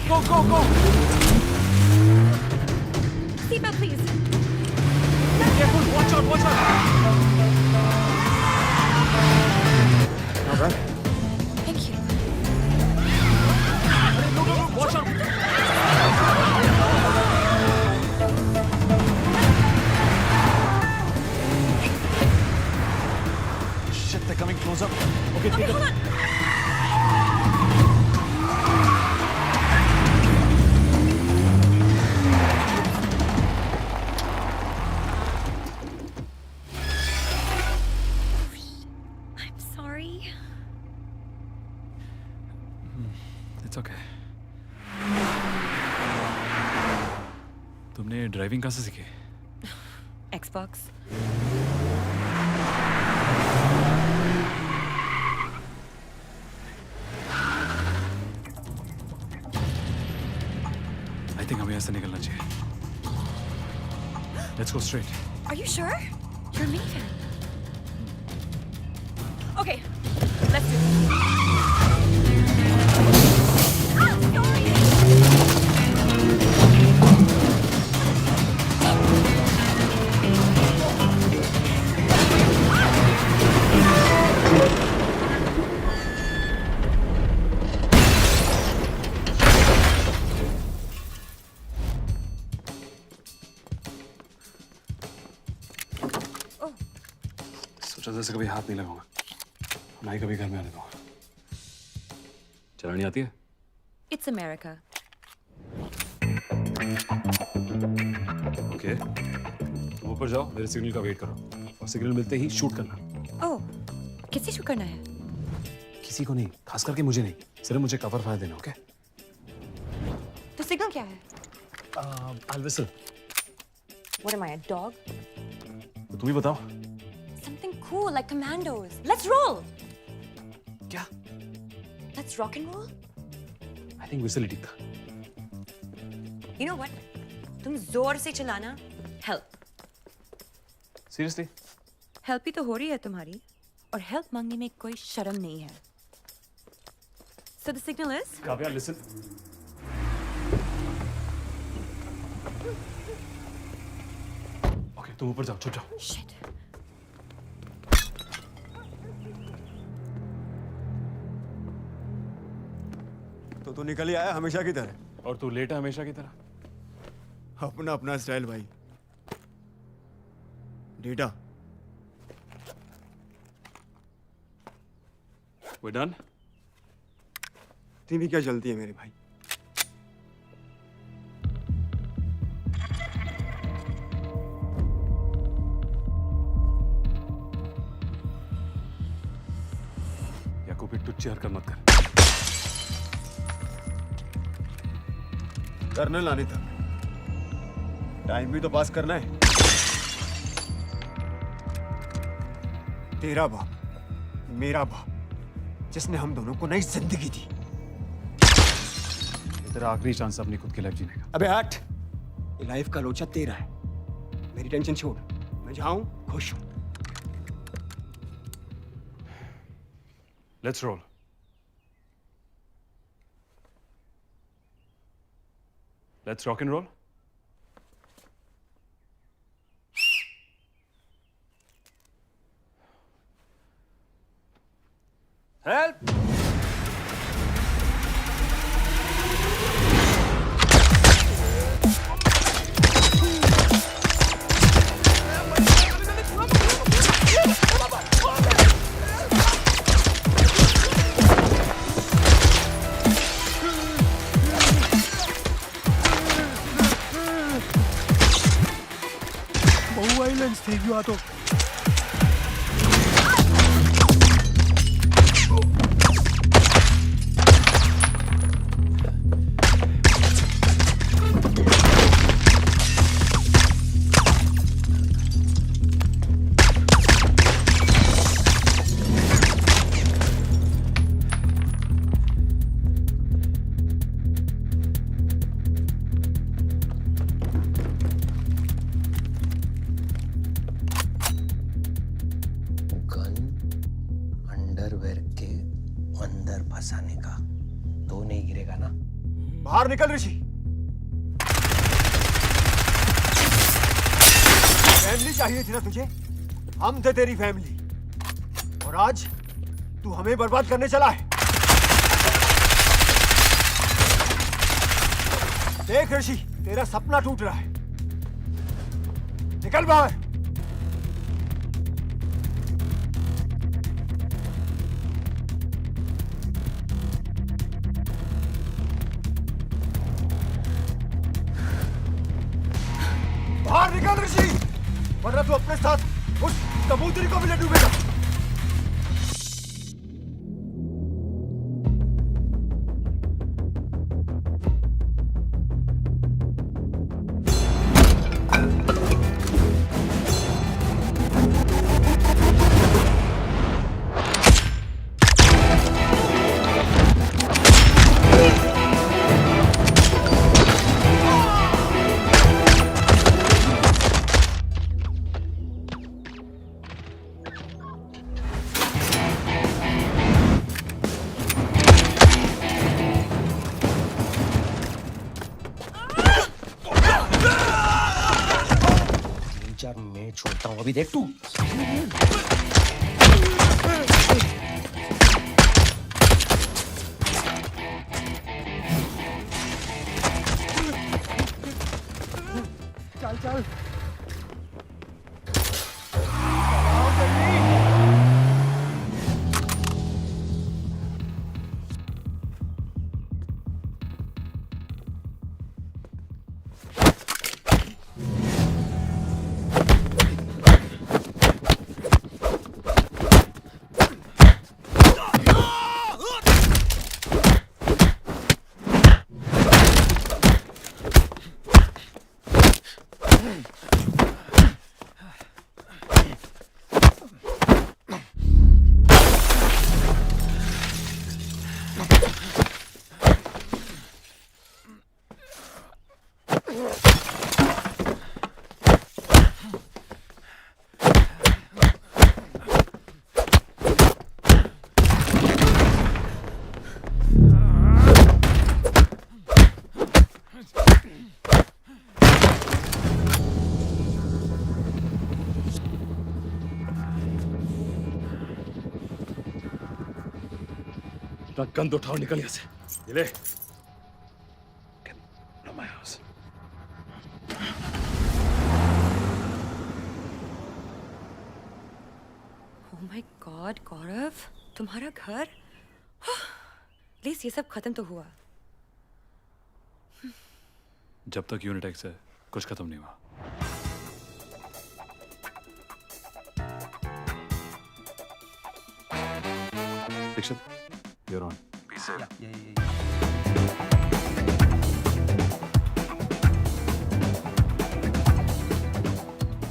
Go, go, go! Seatbelt, please. Careful, watch out, watch out! Not bad. Thank you. Go, go, go, watch out! Shit, they're coming close up. Okay, take hold it. on. I'm sorry. It's okay. तुमने driving कहाँ से सीखी? Xbox. I think हमें यहाँ से निकलना चाहिए. Let's go straight. Are you sure? You're a mini fan. Okay, let's do this. Ah, sorry! सोचा था कभी हाथ नहीं लगाऊंगा. ना ही कभी घर में आने दूंगा. चलानी आती है? It's America. ओके. तुम ऊपर जाओ, मेरे सिग्नल का वेट करो. और सिग्नल मिलते ही शूट करना. Oh, किससे शूट करना है? किसी को नहीं, खास करके मुझे नहीं. सिर्फ मुझे कवर फायर देना, ओके? तो सिग्नल क्या है? I'll whistle. What am I, a dog? तो तुम ही बताओ. Something cool like commandos. Let's roll. क्या? Let's rock and roll. I think whistle ही ठीक था. You know what? तुम जोर से चलाना. Help. Seriously? Help ही तो हो रही है तुम्हारी. और help मांगने में कोई शर्म नहीं है. So the signal is? Kavya, listen. तुम ऊपर जाओ, छुप जाओ। तो निकल ही आया हमेशा की तरह। और तू लेट है हमेशा की तरह। अपना अपना स्टाइल भाई। Data We're done? इतनी भी क्या जल्दी है मेरे भाई? याकूब टुच्ची हरकत मत कर। करने लाने तक टाइम भी तो पास करना है। तेरा बाप, मेरा बाप, जिसने हम दोनों को नई जिंदगी दी। तेरा आखिरी चांस अपनी खुद की लाइफ जीने का। अबे हट, ये लाइफ का लोचा तेरा है। मेरी टेंशन छोड़, मैं जाऊं खुश हूं। Let's roll. Let's rock and roll. Help! बहु वायलेंस થઈ ગયો આ તો। अंडरवेयर के अंदर फंसाने का तो नहीं गिरेगा ना? बाहर निकल ऋषि। फैमिली चाहिए थी ना तुझे? हम थे तेरी फैमिली, और आज तू हमें बर्बाद करने चला है। देख ऋषि, तेरा सपना टूट रहा है। निकल बाहर। बाहर निकल ऋषि, वरना तू अपने साथ उस कबूतरी को भी ले डूबेगा। मैं छोड़ता हूँ, अभी देख तू। चल चल। अपना गंद उठाओ, निकल यहाँ से। ये ले। Get out of my house. Oh my God, गौरव, तुम्हारा घर? प्लीज ये सब खत्म तो हुआ। जब तक यूनिट एक्स है कुछ खत्म नहीं हुआ। Dixit, you're on. Peace, sir.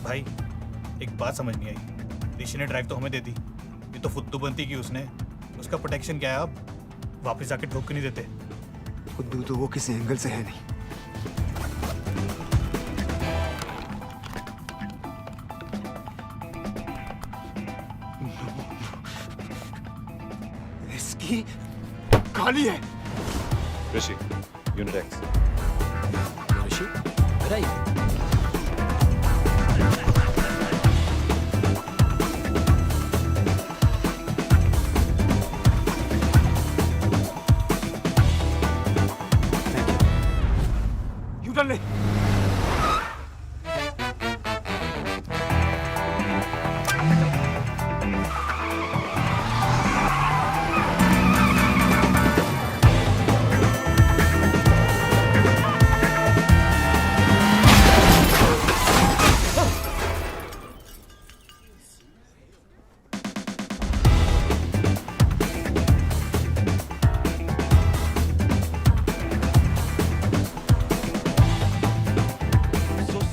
भाई एक बात समझ नहीं आई, ऋषि ने ड्राइव तो हमें दे दी, ये तो फुद्दू बनती की उसने, उसका प्रोटेक्शन क्या है? अब वापस आके ठोक नहीं देते। खुद्दू तो वो किसी एंगल से है नहीं। इसकी खाली है। ऋषि, यूनिट एक्स। ऋषि, बताइए। यूटर्न ले।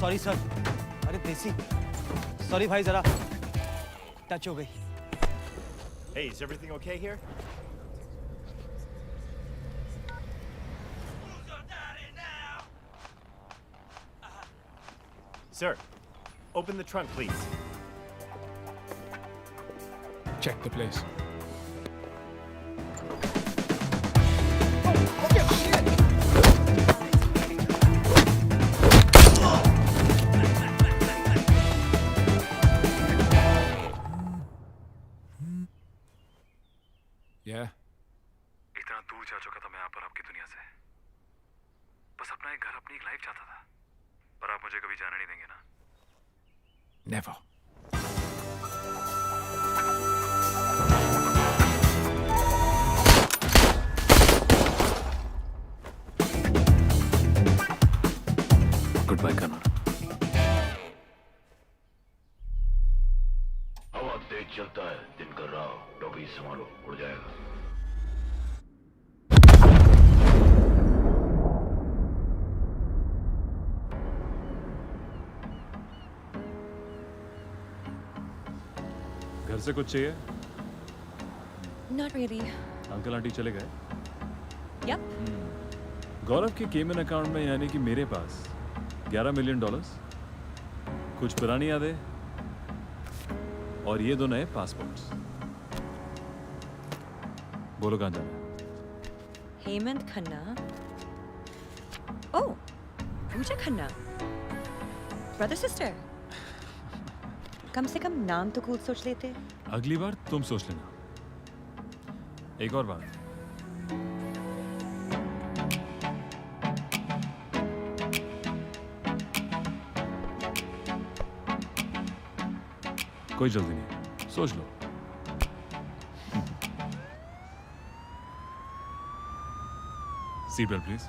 Sorry sir. अरे देसी, सॉरी भाई, जरा टच हो गई। Hey, is everything okay here? Sir, open the trunk, please. Check the place. Yeah. इतना दूर जा चुका था मैं यहाँ पर आपकी दुनिया से। बस अपना एक घर, अपनी एक लाइफ चाहता था, पर आप मुझे कभी जाने नहीं देंगे ना? Never. Good bye Connor. हवा तेज चलता है, दिन कर रहा हो, टोपी संभालो, उड़ जाएगा। घर से कुछ चाहिए? Not really. अंकल आंटी चले गए? Yep. गौरव के केमन अकाउंट में, यानी कि मेरे पास $11 मिलियन, कुछ पुरानी यादें और ये 2 नए पासपोर्ट्स। बोलो कहाँ जाना है? Hemant Khanna. Oh, Pooja Khanna. Brother sister. कम से कम नाम तो कूल सोच लेते। अगली बार तुम सोच लेना। एक और बात, कोई जल्दी नहीं, सोच लो। Seat belt please.